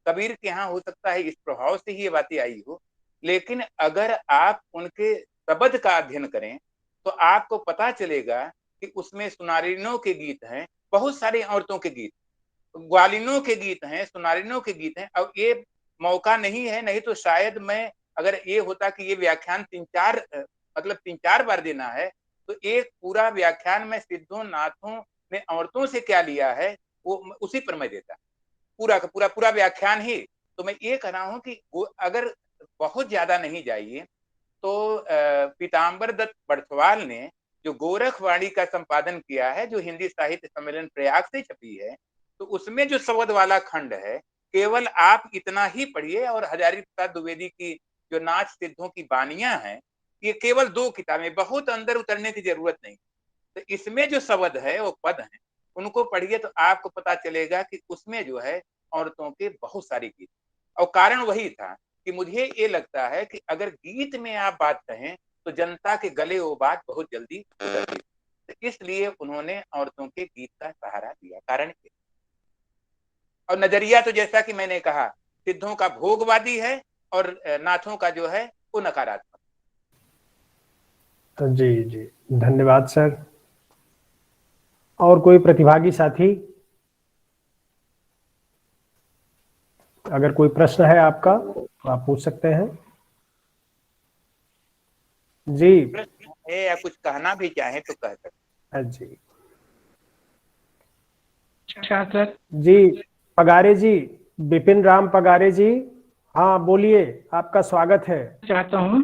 कबीर के यहाँ हो सकता है इस प्रभाव से ही ये बातें आई हो, लेकिन अगर आप उनके शब्द का अध्ययन करें तो आपको पता चलेगा कि उसमें सुनारिनों के गीत हैं, बहुत सारी औरतों के गीत, ग्वालिनों के गीत हैं, सुनारिनों के गीत हैं। अब ये मौका नहीं है, नहीं तो शायद मैं, अगर ये होता कि ये व्याख्यान तीन चार बार देना है तो एक पूरा व्याख्यान में सिद्धों नाथों ने औरतों से क्या लिया है वो उसी पर मैं देता, पूरा का पूरा पूरा व्याख्यान ही। तो मैं ये कह रहा हूं कि अगर बहुत ज्यादा नहीं जाइए तो पीताम्बर दत्त बड़सवाल ने जो गोरखवाणी का संपादन किया है, जो हिंदी साहित्य सम्मेलन प्रयाग से छपी है, तो उसमें जो शब्द वाला खंड है, केवल आप इतना ही पढ़िए। और हजारी प्रसाद द्विवेदी की जो नाच सिद्धों की बानियां हैं, ये केवल 2 किताबें, बहुत अंदर उतरने की जरूरत नहीं। तो इसमें जो शब्द है, वो पद है, उनको पढ़िए तो आपको पता चलेगा कि उसमें जो है औरतों के बहुत सारे गीत। और कारण वही था कि मुझे ये लगता है कि अगर गीत में आप बात कहें तो जनता के गले वो बात बहुत जल्दी उतरती है। तो इसलिए उन्होंने औरतों के गीत का सहारा दिया, कारण ये। और नजरिया तो जैसा कि मैंने कहा, सिद्धों का भोगवादी है और नाथों का जो है वो नकारात्मक। जी जी, धन्यवाद सर। और कोई प्रतिभागी साथी, अगर कोई प्रश्न है आपका तो आप पूछ सकते हैं। जी, प्रश्न है या कुछ कहना भी चाहे तो कह सकते। जी अच्छा सर। जी, पगारे जी, विपिन राम पगारे जी, हाँ बोलिए, आपका स्वागत है। चाहता हूँ।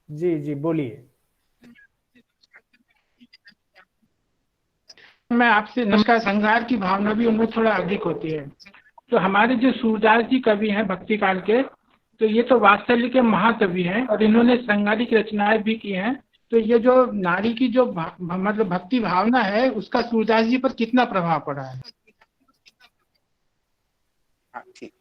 जी जी बोलिए। मैं आपसे नमस्कार, श्रृंगार की भावना भी उनमें थोड़ा अधिक होती है। तो हमारे जो सूरदास जी कवि हैं भक्ति काल के, तो ये तो वात्सल्य के महाकवि हैं और इन्होंने श्रृंगारिक रचनाएं भी की हैं। तो ये जो नारी की जो मतलब भक्ति भावना है, उसका सूरदास जी पर कितना प्रभाव पड़ा है? हाँ ठीक।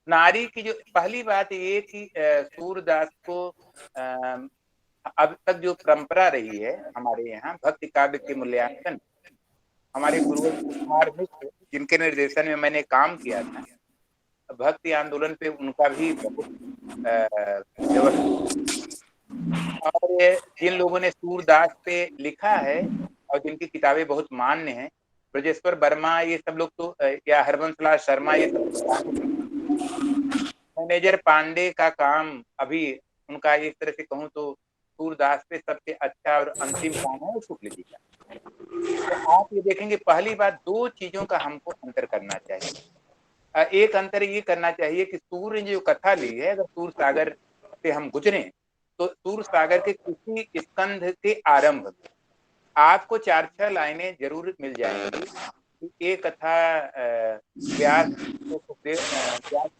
नारी की जो पहली बात ये कि सूरदास को अब तक जो परंपरा रही है हमारे यहाँ भक्ति काव्य के मूल्यांकन, हमारे पूर्वज कुमार मिश्र जिनके निर्देशन में मैंने काम किया था, भक्ति आंदोलन पे उनका भी बहुत और जिन लोगों ने सूरदास पे लिखा है और जिनकी किताबें बहुत मान्य हैं, ब्रजेश्वर वर्मा, ये सब लोग तो, या हरबंस लाल शर्मा, ये सब। मैनेजर पांडे का काम अभी उनका एक तरह से कहूँ तो सूरदास पे सबसे अच्छा और अंतिम काम है शुक्ल जी का। तो आप ये देखेंगे, पहली बात 2 चीजों का हमको अंतर करना चाहिए। एक अंतर ये करना चाहिए कि सूर ने जो कथा ली है, अगर सूर सागर से हम गुजरे तो सूर सागर के किसी स्कंध के आरंभ आपको 4-6 लाइनें जरूर मिल जाएंगी। ये कथा व्यास जी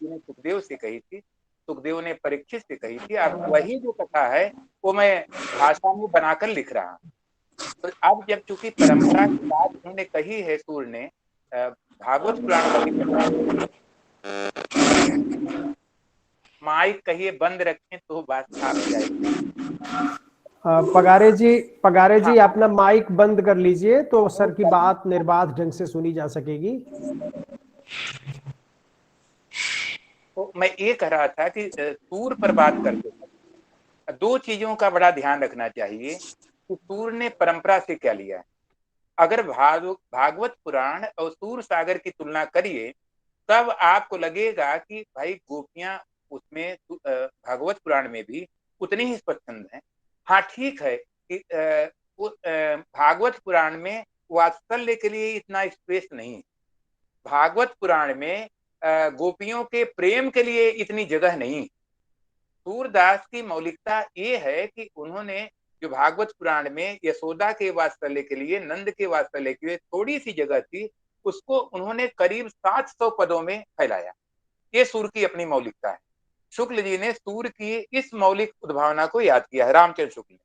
ने सुखदेव से कही थी, सुखदेव ने परीक्षित से कही थी। अब वही जो कथा है वो मैं भाषा में बनाकर लिख रहा हूँ। तो अब जब चूंकि परंपरा की बात उन्होंने कही है, सूर ने भागवत पुराण वाली माइक कहिए बंद रखें तो बात साफ जाएगी। पगारे जी, हाँ, अपना माइक बंद कर लीजिए तो सर की बात निर्बाध ढंग से सुनी जा सकेगी। तो मैं ये कह रहा था कि सूर पर बात करते हैं 2 चीजों का बड़ा ध्यान रखना चाहिए कि सूर ने परंपरा से क्या लिया है। अगर भागवत पुराण और सूर सागर की तुलना करिए तब आपको लगेगा कि भाई गोपियां उसमें भागवत पुराण में भी उतनी ही स्वच्छंद हैं। हाँ ठीक है कि भागवत पुराण में वात्सल्य के लिए इतना स्पेस नहीं है, भागवत पुराण में गोपियों के प्रेम के लिए इतनी जगह नहीं। सूरदास की मौलिकता ये है कि उन्होंने जो भागवत पुराण में यशोदा के वात्सल्य के लिए, नंद के वात्सल्य के लिए थोड़ी सी जगह थी, उसको उन्होंने करीब 700 पदों में फैलाया। ये सूर की अपनी मौलिकता है। शुक्ल जी ने सूर की इस मौलिक उद्भावना को याद किया है, रामचंद्र शुक्ल ने।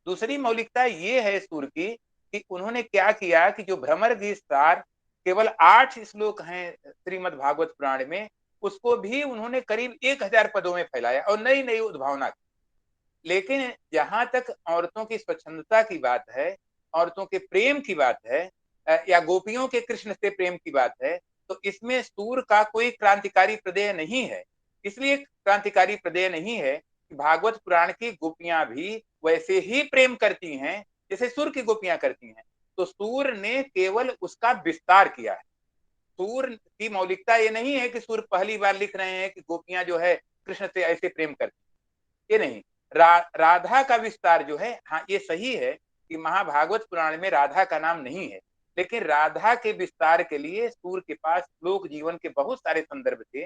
दूसरी मौलिकता ये है सूर की कि उन्होंने क्या किया कि जो भ्रमर गीत सार केवल 8 श्लोक हैं श्रीमद् भागवत पुराण में, उसको भी उन्होंने करीब 1000 पदों में फैलाया और नई नई उद्भावना की। लेकिन जहां तक औरतों की स्वच्छंदता की बात है, औरतों के प्रेम की बात है, या गोपियों के कृष्ण से प्रेम की बात है, तो इसमें सूर का कोई क्रांतिकारी प्रदेय नहीं है। इसलिए क्रांतिकारी प्रदेय नहीं है कि भागवत पुराण की गोपियां भी वैसे ही प्रेम करती हैं जैसे सूर की गोपियां करती हैं। तो सूर ने केवल उसका विस्तार किया है। सूर की मौलिकता ये नहीं है कि सूर पहली बार लिख रहे हैं कि गोपियां जो है कृष्ण से ऐसे प्रेम करती, ये नहीं। राधा का विस्तार जो है, हाँ ये सही है कि महाभागवत पुराण में राधा का नाम नहीं है, लेकिन राधा के विस्तार के लिए सूर के पास लोक जीवन के बहुत सारे संदर्भ थे।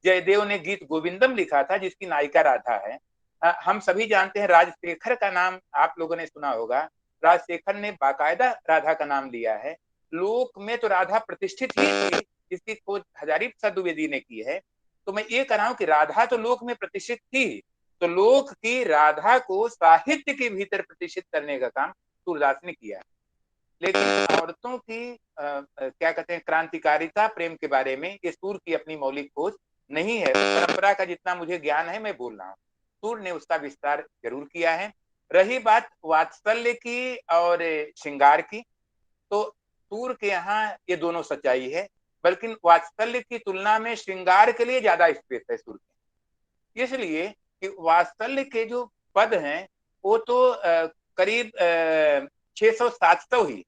जयदेव ने गीत गोविंदम लिखा था जिसकी नायिका राधा है। हम सभी जानते हैं राजशेखर का नाम आप लोगों ने सुना होगा। राजशेखर ने बाकायदा राधा का नाम लिया है। लोक में तो राधा प्रतिष्ठित ही थी, जिसकी खोज हजारी प्रसाद द्विवेदी ने की है। तो मैं ये कह रहा हूं कि राधा तो लोक में प्रतिष्ठित थी, तो लोक की राधा को साहित्य के भीतर प्रतिष्ठित करने का काम सूरदास ने किया। लेकिन औरतों की क्या कहते हैं क्रांतिकारिता प्रेम के बारे में ये सूर की अपनी मौलिक खोज नहीं है। परंपरा का जितना मुझे ज्ञान है मैं बोल रहा हूँ, सूर ने उसका विस्तार जरूर किया है। रही बात वात्सल्य की और श्रृंगार की, तो सूर के यहाँ ये दोनों सच्चाई है, बल्कि वात्सल्य की तुलना में श्रृंगार के लिए ज्यादा स्पेस है सूर के। इसलिए कि वात्सल्य के जो पद हैं वो तो करीब 600-700 ही,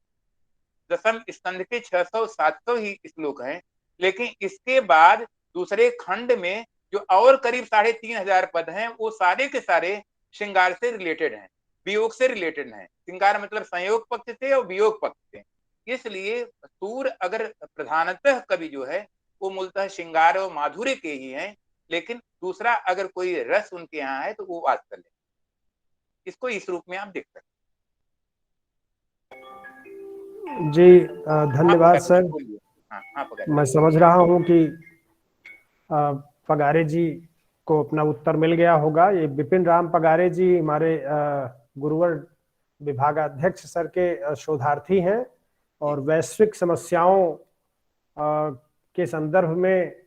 दशम स्कंध के 600-700 ही श्लोक हैं। लेकिन इसके बाद दूसरे खंड में जो और करीब 3500 पद हैं, वो सारे के सारे श्रृंगार से रिलेटेड हैं, वियोग से रिलेटेड हैं। श्रृंगार मतलब संयोग पक्ष से और वियोग पक्ष से। इसलिए सूर अगर प्रधानतः कवि जो है वो मूलतः श्रृंगार और माधुर्य के ही हैं, लेकिन दूसरा अगर कोई रस उनके यहाँ है तो वो वात्सल्य। इसको इस रूप में आप देख सकते जी धन्यवाद सर। मैं समझ रहा हूँ कि पगारे जी को अपना उत्तर मिल गया होगा। ये विपिन राम पगारे जी हमारे गुरुवर विभागाध्यक्ष सर के शोधार्थी हैं और वैश्विक समस्याओं के संदर्भ में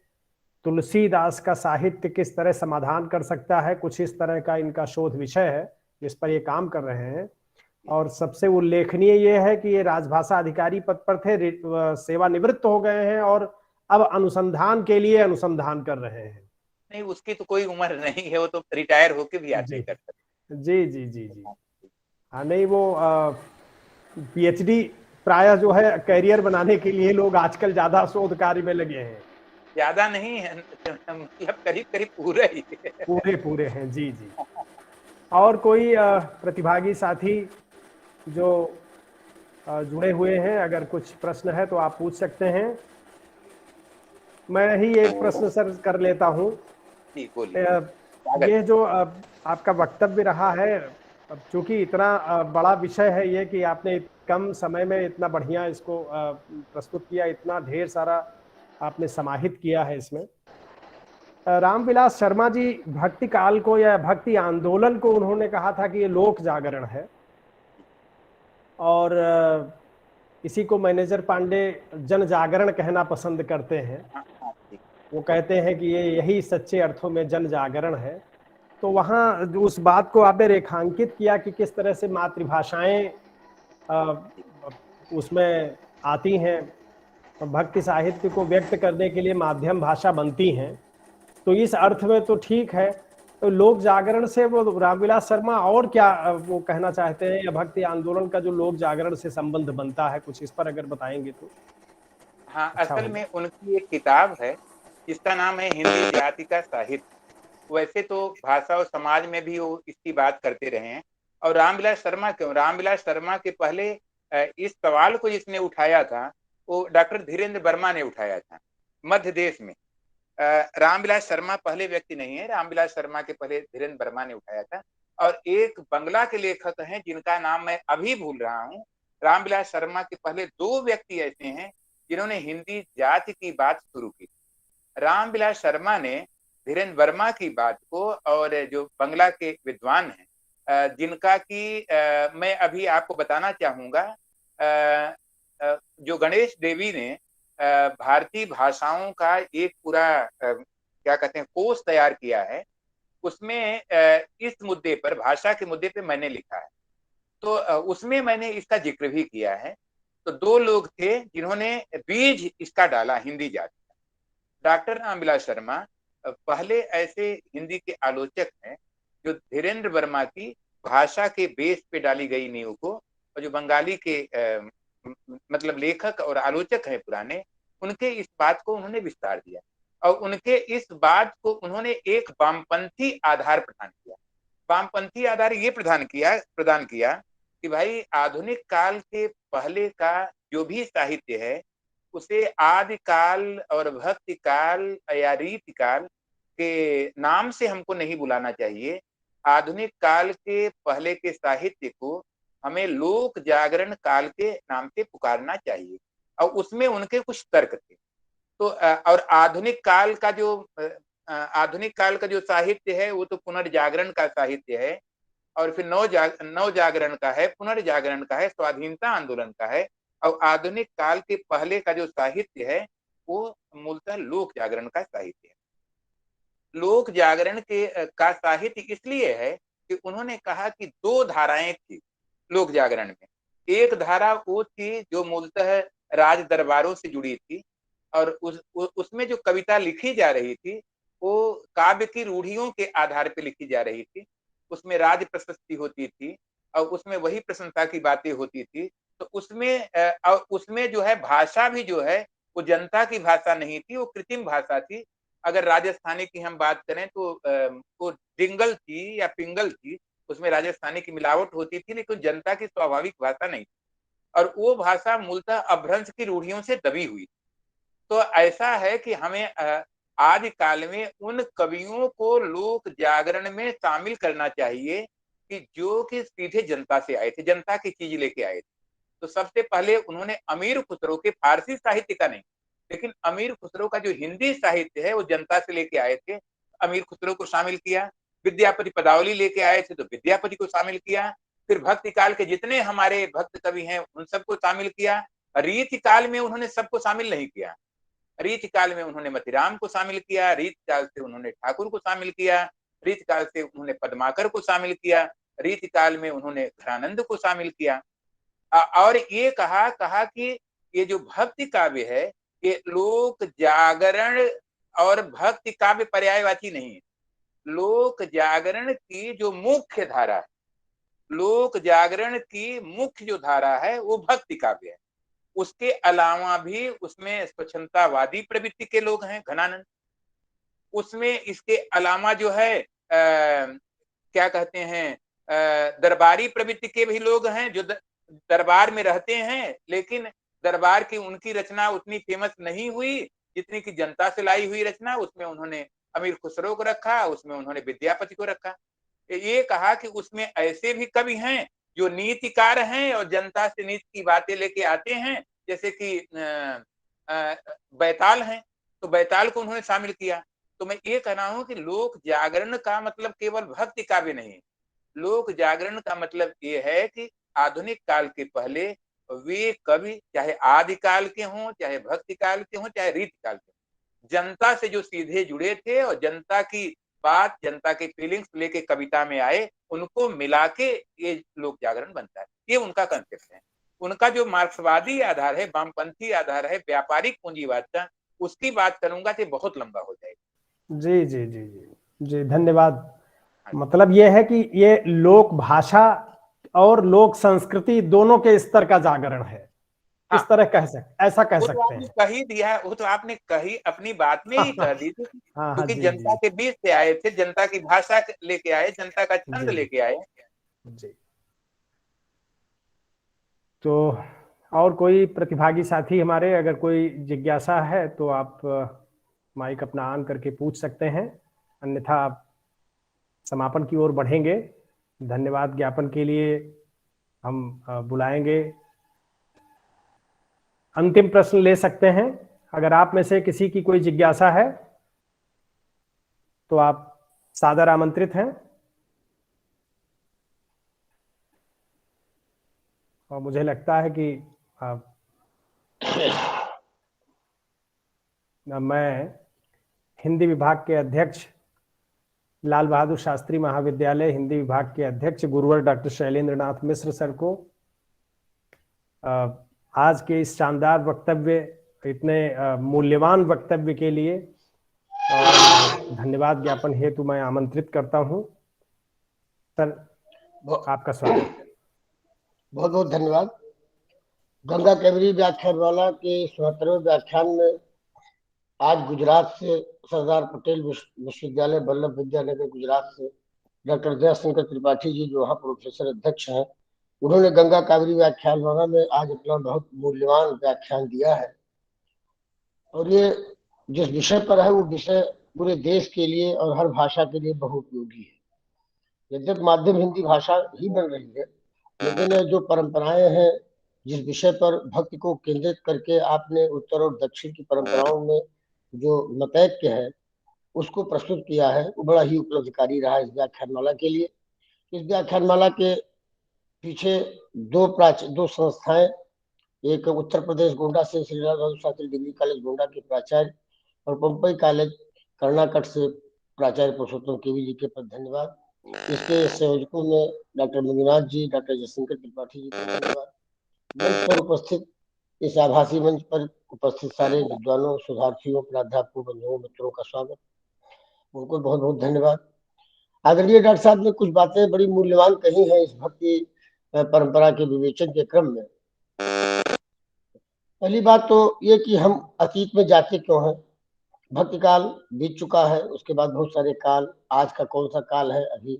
तुलसीदास का साहित्य किस तरह समाधान कर सकता है, कुछ इस तरह का इनका शोध विषय है जिस पर ये काम कर रहे हैं। और सबसे उल्लेखनीय ये है कि ये राजभाषा अधिकारी पद पर थे, सेवानिवृत्त हो गए हैं और अब अनुसंधान के लिए अनुसंधान कर रहे हैं। नहीं, उसकी तो कोई उम्र नहीं है, वो तो रिटायर होके भी आदमी कर सकते। जी जी जी जी हाँ, नहीं वो पीएचडी प्रायः जो है कैरियर बनाने के लिए लोग आजकल ज्यादा शोध कार्य में लगे हैं। ज्यादा नहीं है, मतलब करीब करीब पूरे ही पूरे हैं। जी जी। और कोई प्रतिभागी साथी जो जुड़े हुए हैं, अगर कुछ प्रश्न है तो आप पूछ सकते हैं। मैं ही एक प्रश्न सर कर लेता हूँ। ये जो आपका वक्तव्य रहा है, अब चूंकि इतना बड़ा विषय है ये कि आपने कम समय में इतना बढ़िया इसको प्रस्तुत किया, इतना ढेर सारा आपने समाहित किया है इसमें। रामविलास शर्मा जी भक्ति काल को या भक्ति आंदोलन को उन्होंने कहा था कि ये लोक जागरण है, और इसी को मैनेजर पांडे जन जागरण कहना पसंद करते हैं। वो कहते हैं कि ये यही सच्चे अर्थों में जन जागरण है। तो वहाँ उस बात को आपने रेखांकित किया कि किस तरह से मातृभाषाएं उसमें आती हैं, भक्ति साहित्य को व्यक्त करने के लिए माध्यम भाषा बनती हैं। तो इस अर्थ में तो ठीक है। तो लोक जागरण से वो रामविलास शर्मा और क्या वो कहना चाहते हैं, या भक्ति आंदोलन का जो लोक जागरण से संबंध बनता है, कुछ इस पर अगर बताएंगे तो। हाँ, असल में उनकी एक किताब है इसका नाम है हिंदी जाति का साहित्य। वैसे तो भाषा और समाज में भी वो इसकी बात करते रहे हैं। और रामविलास शर्मा क्यों? रामविलास शर्मा के पहले इस सवाल को जिसने उठाया था वो डॉक्टर धीरेन्द्र वर्मा ने उठाया था मध्य देश में। रामविलास शर्मा पहले व्यक्ति नहीं है, रामविलास शर्मा के पहले धीरेन्द्र वर्मा ने उठाया था। और एक बंगला के लेखक हैं जिनका नाम मैं अभी भूल रहा हूँ। रामविलास शर्मा के पहले 2 व्यक्ति ऐसे हैं जिन्होंने हिंदी जाति की बात शुरू की। रामविलास शर्मा ने धीरेन्द्र वर्मा की बात को, और जो बंगला के विद्वान हैं जिनका कि मैं अभी आपको बताना चाहूंगा, जो गणेश देवी ने भारतीय भाषाओं का एक पूरा क्या कहते हैं कोष तैयार किया है, उसमें इस मुद्दे पर, भाषा के मुद्दे पे मैंने लिखा है। तो उसमें मैंने इसका जिक्र भी किया है। तो 2 लोग थे जिन्होंने बीज इसका डाला हिंदी जाति का। डॉक्टर रामविलास शर्मा पहले ऐसे हिंदी के आलोचक हैं जो धीरेन्द्र वर्मा की भाषा के बेस पे डाली गई नींव को, और जो बंगाली के मतलब लेखक और आलोचक हैं पुराने, उनके इस बात को उन्होंने विस्तार दिया। और उनके इस बात को उन्होंने एक वामपंथी आधार प्रदान किया। वामपंथी आधार ये प्रदान किया कि भाई आधुनिक काल के पहले का जो भी साहित्य है उसे आदि काल और भक्ति काल या रीति काल के नाम से हमको नहीं बुलाना चाहिए। आधुनिक काल के पहले के साहित्य को हमें लोक जागरण काल के नाम से पुकारना चाहिए। और उसमें उनके कुछ तर्क थे। तो और आधुनिक काल का जो साहित्य है वो तो पुनर्जागरण का साहित्य है, और फिर नव जागरण का है, पुनर्जागरण का है, स्वाधीनता आंदोलन का है। और आधुनिक काल के पहले का जो साहित्य है वो मूलतः लोक जागरण का साहित्य है। लोक जागरण का साहित्य इसलिए है कि उन्होंने कहा कि 2 धाराएं थी लोक जागरण में। एक धारा वो थी जो मूलतः राज दरबारों से जुड़ी थी, और उसमें जो कविता लिखी जा रही थी वो काव्य की रूढ़ियों के आधार पर लिखी जा रही थी। उसमें राज प्रशस्ति होती थी और उसमें वही प्रशंसा की बातें होती थी। तो उसमें जो है भाषा भी जो है वो जनता की भाषा नहीं थी, वो कृत्रिम भाषा थी। अगर राजस्थानी की हम बात करें तो वो डिंगल थी या पिंगल थी, उसमें राजस्थानी की मिलावट होती थी, लेकिन जनता की स्वाभाविक भाषा नहीं थी। और वो भाषा मूलतः अपभ्रंश की रूढ़ियों से दबी हुई। तो ऐसा है कि हमें आदि काल में उन कवियों को लोक जागरण में शामिल करना चाहिए कि जो कि सीधे जनता से आए थे, जनता की चीज लेके आए थे। तो सबसे पहले उन्होंने अमीर खुसरो के फारसी साहित्य का नहीं, लेकिन अमीर खुसरो का जो हिंदी साहित्य है वो जनता से लेके आए थे, अमीर खुसरो को शामिल किया। विद्यापति पदावली लेके आए थे तो विद्यापति को शामिल किया। फिर भक्ति काल के जितने हमारे भक्त कवि हैं उन सबको शामिल किया। रीति काल में उन्होंने सबको शामिल नहीं किया। रीति काल में उन्होंने मतिराम को शामिल किया, रीति काल से उन्होंने ठाकुर को शामिल किया, रीति काल से उन्होंने पद्माकर को शामिल किया, रीति काल में उन्होंने घरानंद को शामिल किया। और ये कहा कि ये जो भक्ति काव्य है ये लोक जागरण और भक्ति काव्य पर्यायवाची नहीं है। लोक जागरण की जो मुख्य धारा है, लोक जागरण की मुख्य जो धारा है वो भक्ति काव्य है। उसके अलावा भी उसमें स्वच्छंदतावादी प्रवृत्ति के लोग हैं, घनानंद। उसमें इसके अलावा जो है क्या कहते हैं दरबारी प्रवृत्ति के भी लोग हैं जो दरबार में रहते हैं, लेकिन दरबार की उनकी रचना उतनी फेमस नहीं हुई जितनी की जनता से लाई हुई रचना। उसमें उन्होंने अमीर खुसरो को रखा, उसमें उन्होंने विद्यापति को रखा। ये कहा कि उसमें ऐसे भी कवि हैं जो नीतिकार हैं और जनता से नीति की बातें लेके आते हैं, जैसे कि बैताल हैं, तो बैताल को उन्होंने शामिल किया। तो मैं ये कह रहा हूं कि लोक जागरण का मतलब केवल भक्ति काव्य नहीं है। लोक जागरण का मतलब ये है कि आधुनिक काल के पहले वे कवि चाहे आदि काल के हों, चाहे भक्ति काल के हों, चाहे रीति काल के हों, जनता से जो सीधे जुड़े थे और जनता की बात, जनता के फीलिंग्स लेके कविता में आए, उनको मिला के ये लोक जागरण बनता है। ये उनका कंसेप्ट है। उनका जो मार्क्सवादी आधार है, वामपंथी आधार है, व्यापारिक पूंजीवाद का, उसकी बात करूंगा तो बहुत लंबा हो जाएगा। जी जी जी जी जी, धन्यवाद। मतलब ये है कि ये लोक भाषा और लोक संस्कृति दोनों के स्तर का जागरण है। इस तरह ऐसा कह वो तो सकते आपने हैं। कही दिया है, वो तो आपने कही अपनी बात में ही कह दी थी, हाँ हाँ क्योंकि जी जनता जी के बीच से आए थे, जनता की भाषा लेके आए, जनता का छंद जी लेके आए। जी। तो और कोई प्रतिभागी साथी हमारे, अगर कोई जिज्ञासा है तो आप माइक अपना ऑन करके पूछ सकते हैं, अन्यथा आप समापन की ओर बढ़ेंगे। धन्यवाद ज्ञापन के लिए हम बुलाएंगे। अंतिम प्रश्न ले सकते हैं, अगर आप में से किसी की कोई जिज्ञासा है तो आप सादर आमंत्रित हैं। और मुझे लगता है कि मैं हिंदी विभाग के अध्यक्ष, लाल बहादुर शास्त्री महाविद्यालय हिंदी विभाग के अध्यक्ष गुरुवर डॉक्टर शैलेंद्र नाथ मिश्र सर को आज के इस शानदार वक्तव्य, इतने मूल्यवान वक्तव्य के लिए और धन्यवाद ज्ञापन हेतु मैं आमंत्रित करता हूं। सर, आपका स्वागत है। बहुत बहुत धन्यवाद। गंगा कावेरी व्याख्यानमाला के 77वें व्याख्यान में आज गुजरात से सरदार पटेल विश्वविद्यालय वल्लभ विद्यानगर गुजरात से डॉक्टर जयशंकर त्रिपाठी जी, जो वहाँ प्रोफेसर अध्यक्ष हैं, उन्होंने गंगा कावेरी व्याख्यानमाला में आज अपना बहुत मूल्यवान व्याख्यान दिया है। और ये जिस विषय पर है वो विषय पूरे देश के लिए और हर भाषा के लिए बहुत उपयोगी है। यद्यप माध्यम हिंदी भाषा ही बन रही है, लेकिन जो परंपराएं हैं, जिस विषय पर भक्ति को केंद्रित करके आपने उत्तर और दक्षिण की परंपराओं में जो मतैक्य है उसको प्रस्तुत किया है, वो बड़ा ही उपलब्धिकारी रहा इस व्याख्यानमाला के लिए। इस व्याख्यानमाला के पीछे दो संस्थाएं, एक उत्तर प्रदेश गोंडा से श्री लाल बहादुर शास्त्री डिग्री कॉलेज गोंडा के प्राचार्य और पंपई कॉलेज कर्नाटक से प्राचार्य पुरुषोत्तम केवी जी के पर धन्यवाद। इसके संयोजकों में डॉक्टर मंजुनाथ जी, डॉक्टर जयशंकर त्रिपाठी जी का धन्यवाद। मंच पर उपस्थित, इस आभासी मंच पर उपस्थित सारे विद्वानों, शोधार्थियों, प्राध्यापकों, बंधुओं, मित्रों का स्वागत, उनको बहुत बहुत धन्यवाद। आदरणीय डॉक्टर साहब ने कुछ बातें बड़ी मूल्यवान कही हैं इस भक्ति परंपरा के विवेचन के क्रम में। पहली बात तो ये कि हम अतीत में जाते क्यों हैं। भक्ति काल बीत चुका है, उसके बाद बहुत सारे काल, आज का कौन सा काल है अभी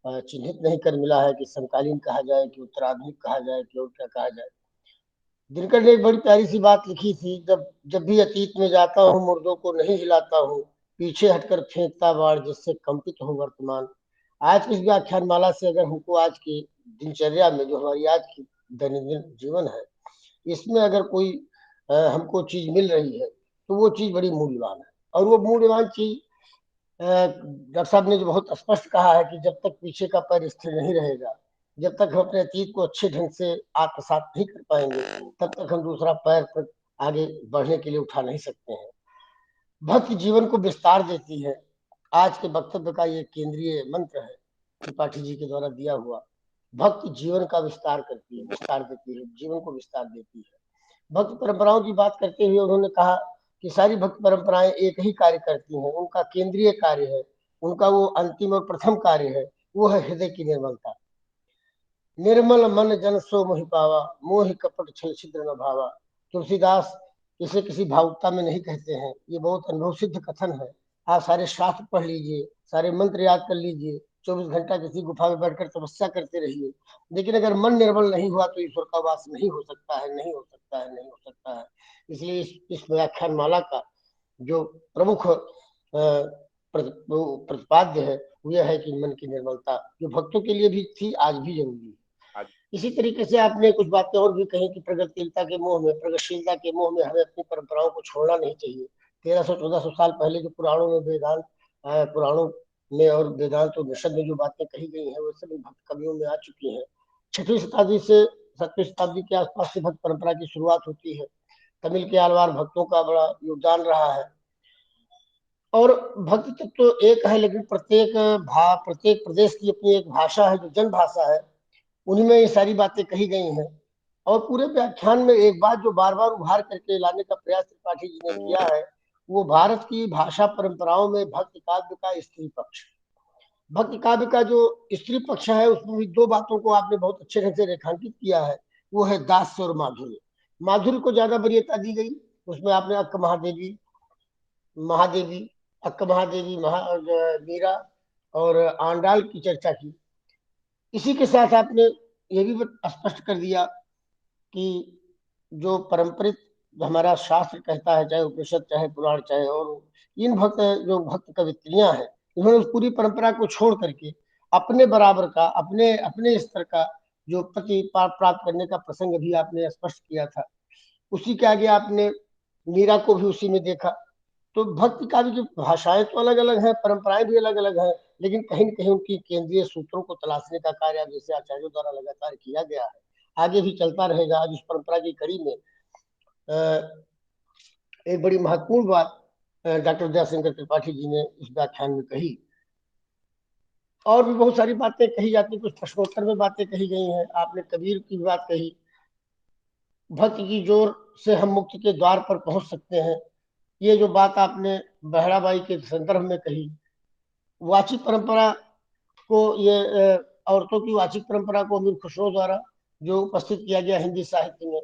चिन्हित नहीं कर मिला है कि समकालीन कहा जाए कि उत्तराधुनिक कहा जाए कि और क्या कहा जाए। दिनकर ने एक बड़ी प्यारी सी बात लिखी थी, जब भी अतीत में जाता हूँ मुर्दों को नहीं हिलाता हूँ, पीछे हटकर फेंकता बाढ़ जिससे कंपित हूँ वर्तमान। आज की इस व्याख्यानमाला से अगर हमको आज की दिनचर्या में जो हमारी आज की दैनंदिन जीवन है, इसमें अगर कोई हमको चीज मिल रही है तो वो चीज बड़ी मूल्यवान है। और वो मूल्यवान चीज डॉक्टर साहब ने जो बहुत स्पष्ट कहा है कि जब तक पीछे का पैर स्थिर नहीं रहेगा, जब तक हम अपने अतीत को अच्छे ढंग से आत्मसात नहीं कर पाएंगे, तब तक हम दूसरा पैर पर आगे बढ़ने के लिए उठा नहीं सकते हैं। भक्ति जीवन को विस्तार देती है। आज के वक्तव्य का ये केंद्रीय मंत्र है त्रिपाठी जी के द्वारा दिया हुआ। भक्ति जीवन का विस्तार करती है, विस्तार देती है, जीवन को विस्तार देती है। भक्ति परंपराओं की बात करते हुए उन्होंने कहा कि सारी भक्ति परंपराएं एक ही कार्य करती हैं, उनका केंद्रीय कार्य है, उनका वो अंतिम और प्रथम कार्य है, वो है हृदय की निर्मलता। निर्मल मन जन सो मोहि पावा, मोहि कपट छल छिद्र न भावा। तुलसीदास इसे किसी भावुकता में नहीं कहते हैं, ये बहुत अनुभव सिद्ध कथन है। आप सारे शास्त्र पढ़ लीजिए, सारे मंत्र याद कर लीजिए, 24 घंटा किसी गुफा में बैठकर तपस्या करते रहिए, लेकिन अगर मन निर्मल नहीं हुआ तो ईश्वर का वास नहीं हो सकता है, नहीं हो सकता है, नहीं हो सकता है। इसलिए इस व्याख्यान माला का जो प्रमुख प्रतिपाद्य है वो यह है कि मन की निर्मलता, जो भक्तों के लिए भी थी, आज भी जरूरी है। इसी तरीके से आपने कुछ बातें और भी कही कि प्रगतिशीलता के मोह में, प्रगतिशीलता के मोह में हमें अपनी परंपराओं को छोड़ना नहीं चाहिए। 1300-1400 साल पहले जो पुराणों में वेदांत, पुराणों में और वेदांत उपनिषद में जो बातें कही गई हैं वो सभी भक्त कवियों में आ चुकी हैं। 6वीं शताब्दी से 7वीं शताब्दी के आसपास से भक्त परंपरा की शुरुआत होती है। तमिल के आलवार भक्तों का बड़ा योगदान रहा है। और भक्ति तत्व तो एक है, लेकिन प्रत्येक प्रदेश की अपनी एक भाषा है जो जन भाषा है, उन्हीं में ये सारी बातें कही गई हैं। और पूरे व्याख्यान में एक बात जो बार बार उभार करके लाने का प्रयास त्रिपाठी जी ने किया है, वो भारत की भाषा परंपराओं में भक्ति काव्य का स्त्री पक्ष। भक्ति काव्य का जो स्त्री पक्ष है उसमें भी दो बातों को आपने बहुत अच्छे ढंग से रेखांकित किया है, वो है दास्य और माधुर्य। माधुर्य को ज्यादा वरीयता दी गई। उसमें आपने अक्क महादेवी, अक्क महादेवी, मीरा और आंडाल की चर्चा की। इसी के साथ आपने ये भी स्पष्ट कर दिया कि जो परंपरित हमारा शास्त्र कहता है, चाहे उपनिषद, चाहे पुराण, चाहे और इन भक्त कवित्रियां हैं, इन्होंने उस पूरी परंपरा को छोड़ करके अपने बराबर का, अपने अपने स्तर का जो पति प्राप्त करने का प्रसंग भी आपने स्पष्ट किया था। उसी के आगे आपने मीरा को भी उसी में देखा। तो भक्ति का भी जो भाषाएं तो अलग अलग हैं, परंपराएं भी अलग अलग हैं, लेकिन कहीं न कहीं उनकी केंद्रीय सूत्रों को तलाशने का कार्य जैसे आचार्यों द्वारा लगातार किया गया है, आगे भी चलता रहेगा। आज उस परंपरा की कड़ी में एक बड़ी महत्वपूर्ण बात डॉक्टर दयाशंकर त्रिपाठी जी ने इस व्याख्यान में कही। और भी बहुत सारी बातें कही जाती, कुछ प्रश्नोत्तर में बातें कही गई हैं। आपने कबीर की बात कही, भक्त की जोर से हम मुक्ति के द्वार पर पहुंच सकते हैं। ये जो बात आपने बहराबाई के संदर्भ में कही, वाचिक परंपरा को, ये औरतों की वाचिक परंपरा को अमीर खुसरो द्वारा जो उपस्थित किया गया हिंदी साहित्य में,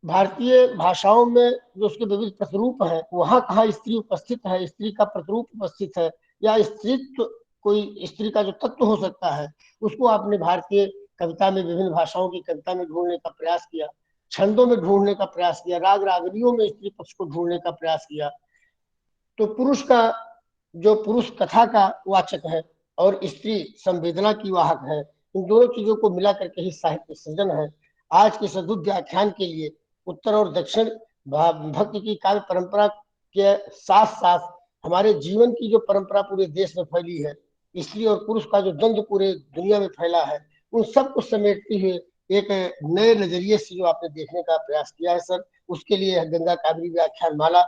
भारतीय भाषाओं में जो उसके विविध प्रतिरूप हैं, वहां कहाँ स्त्री उपस्थित है, स्त्री का प्रतिरूप उपस्थित है, या स्त्रीत्व कोई स्त्री का जो तत्व हो सकता है, उसको आपने भारतीय कविता में, विभिन्न भाषाओं की कविता में ढूंढने का प्रयास किया, छंदों में ढूंढने का प्रयास किया, राग रागनियों में स्त्री पक्ष को ढूंढने का प्रयास किया। तो पुरुष का जो पुरुष कथा का वाचक है और स्त्री संवेदना की वाहक है, इन दोनों चीजों को मिला करके ही साहित्य सृजन है। आज के सदुद्ध व्याख्यान के लिए उत्तर और दक्षिण भक्ति की काव्य परंपरा के साथ साथ हमारे जीवन की जो परंपरा पूरे देश में फैली है, स्त्री और पुरुष का जो द्वंद्व पूरे दुनिया में फैला है, उन सबको समेटते हुए एक नए नजरिए से जो आपने देखने का प्रयास किया है सर, उसके लिए गंगा कावेरी व्याख्यान माला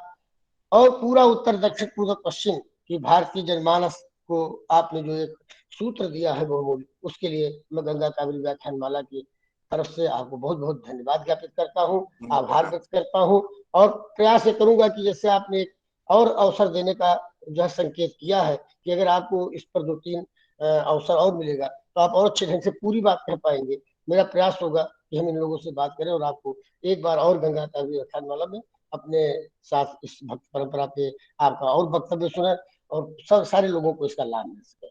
और पूरा उत्तर दक्षिण पूर्व पश्चिम की भारतीय जनमानस को आपने जो एक सूत्र दिया है बहुमूल्य, उसके लिए मैं गंगा कावेरी व्याख्यान माला की तरफ से आपको बहुत बहुत धन्यवाद ज्ञापित करता हूँ, आभार व्यक्त करता हूँ। और प्रयास ये करूंगा कि जैसे आपने एक और अवसर देने का जो है संकेत किया है कि अगर आपको इस पर 2-3 अवसर और मिलेगा तो आप और अच्छे ढंग से पूरी बात कर पाएंगे। मेरा प्रयास होगा कि हम इन लोगों से बात करें और आपको एक बार और गंगा कावेरी व्याख्यान माला में अपने साथ इस भक्त परंपरा पे आपका और वक्तव्य सुने और सब सारे लोगों को इसका लाभ मिल सके।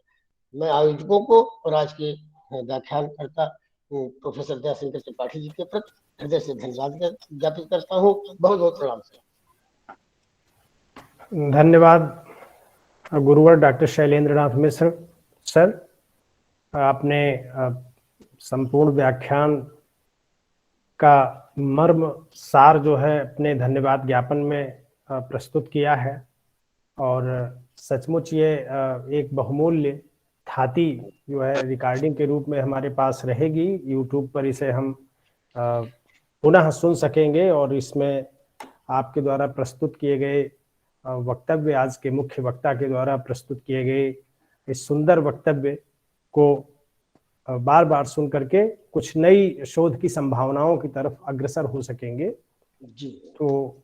मैं आयोजकों को और आज के व्याख्यानकर्ता प्रोफेसर दयाशंकर त्रिपाठी जी के प्रति हृदय से धन्यवाद ज्ञापित करता हूँ। बहुत बहुत प्रणाम सर। धन्यवाद गुरुवर डॉक्टर शैलेंद्र नाथ मिश्र सर। आपने संपूर्ण व्याख्यान का मर्म सार जो है अपने धन्यवाद ज्ञापन में प्रस्तुत किया है और सचमुच ये एक बहुमूल्य थाती जो है रिकॉर्डिंग के रूप में हमारे पास रहेगी। यूट्यूब पर इसे हम पुनः सुन सकेंगे और इसमें आपके द्वारा प्रस्तुत किए गए वक्तव्य, आज के मुख्य वक्ता के द्वारा प्रस्तुत किए गए इस सुंदर वक्तव्य को बार बार सुन करके कुछ नई शोध की संभावनाओं की तरफ अग्रसर हो सकेंगे जी। तो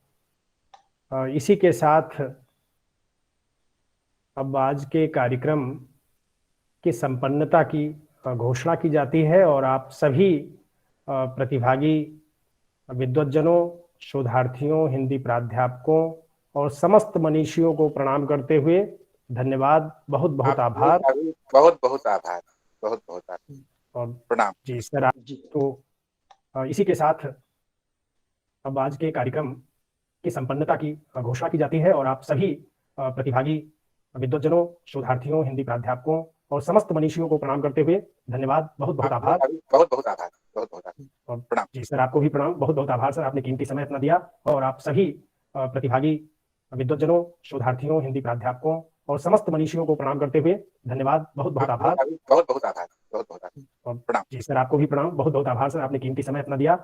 इसी के साथ अब आज के कार्यक्रम की संपन्नता की घोषणा की जाती है और आप सभी प्रतिभागी विद्वज्जनों, शोधार्थियों, हिंदी प्राध्यापकों और समस्त मनीषियों को प्रणाम करते हुए धन्यवाद, बहुत बहुत आभार। बहुत बहुत आभार, बहुत बहुत आभार और प्रणाम। जी सर, आप तो इसी के साथ अब आज के कार्यक्रम की संपन्नता की घोषणा की जाती है और आप सभी प्रतिभागी विद्वज्जनों, शोधार्थियों, हिंदी प्राध्यापकों और समस्त मनीषियों को प्रणाम करते हुए धन्यवाद, बहुत बहुत आभार। बहुत बहुत आभार, बहुत बहुत आभार और प्रणाम। जी सर, आपको भी प्रणाम, बहुत बहुत आभार सर, आपने कीमती समय अपना दिया और आप सभी प्रतिभागी विद्वज्जनों, शोधार्थियों, हिंदी प्राध्यापकों और समस्त मनीषियों को प्रणाम करते हुए धन्यवाद, बहुत बहुत आभार। बहुत बहुत आभार, बहुत बहुत आभार और प्रणाम। जी सर, आपको भी प्रणाम, बहुत बहुत आभार सर, आपने कीमती समय अपना दिया।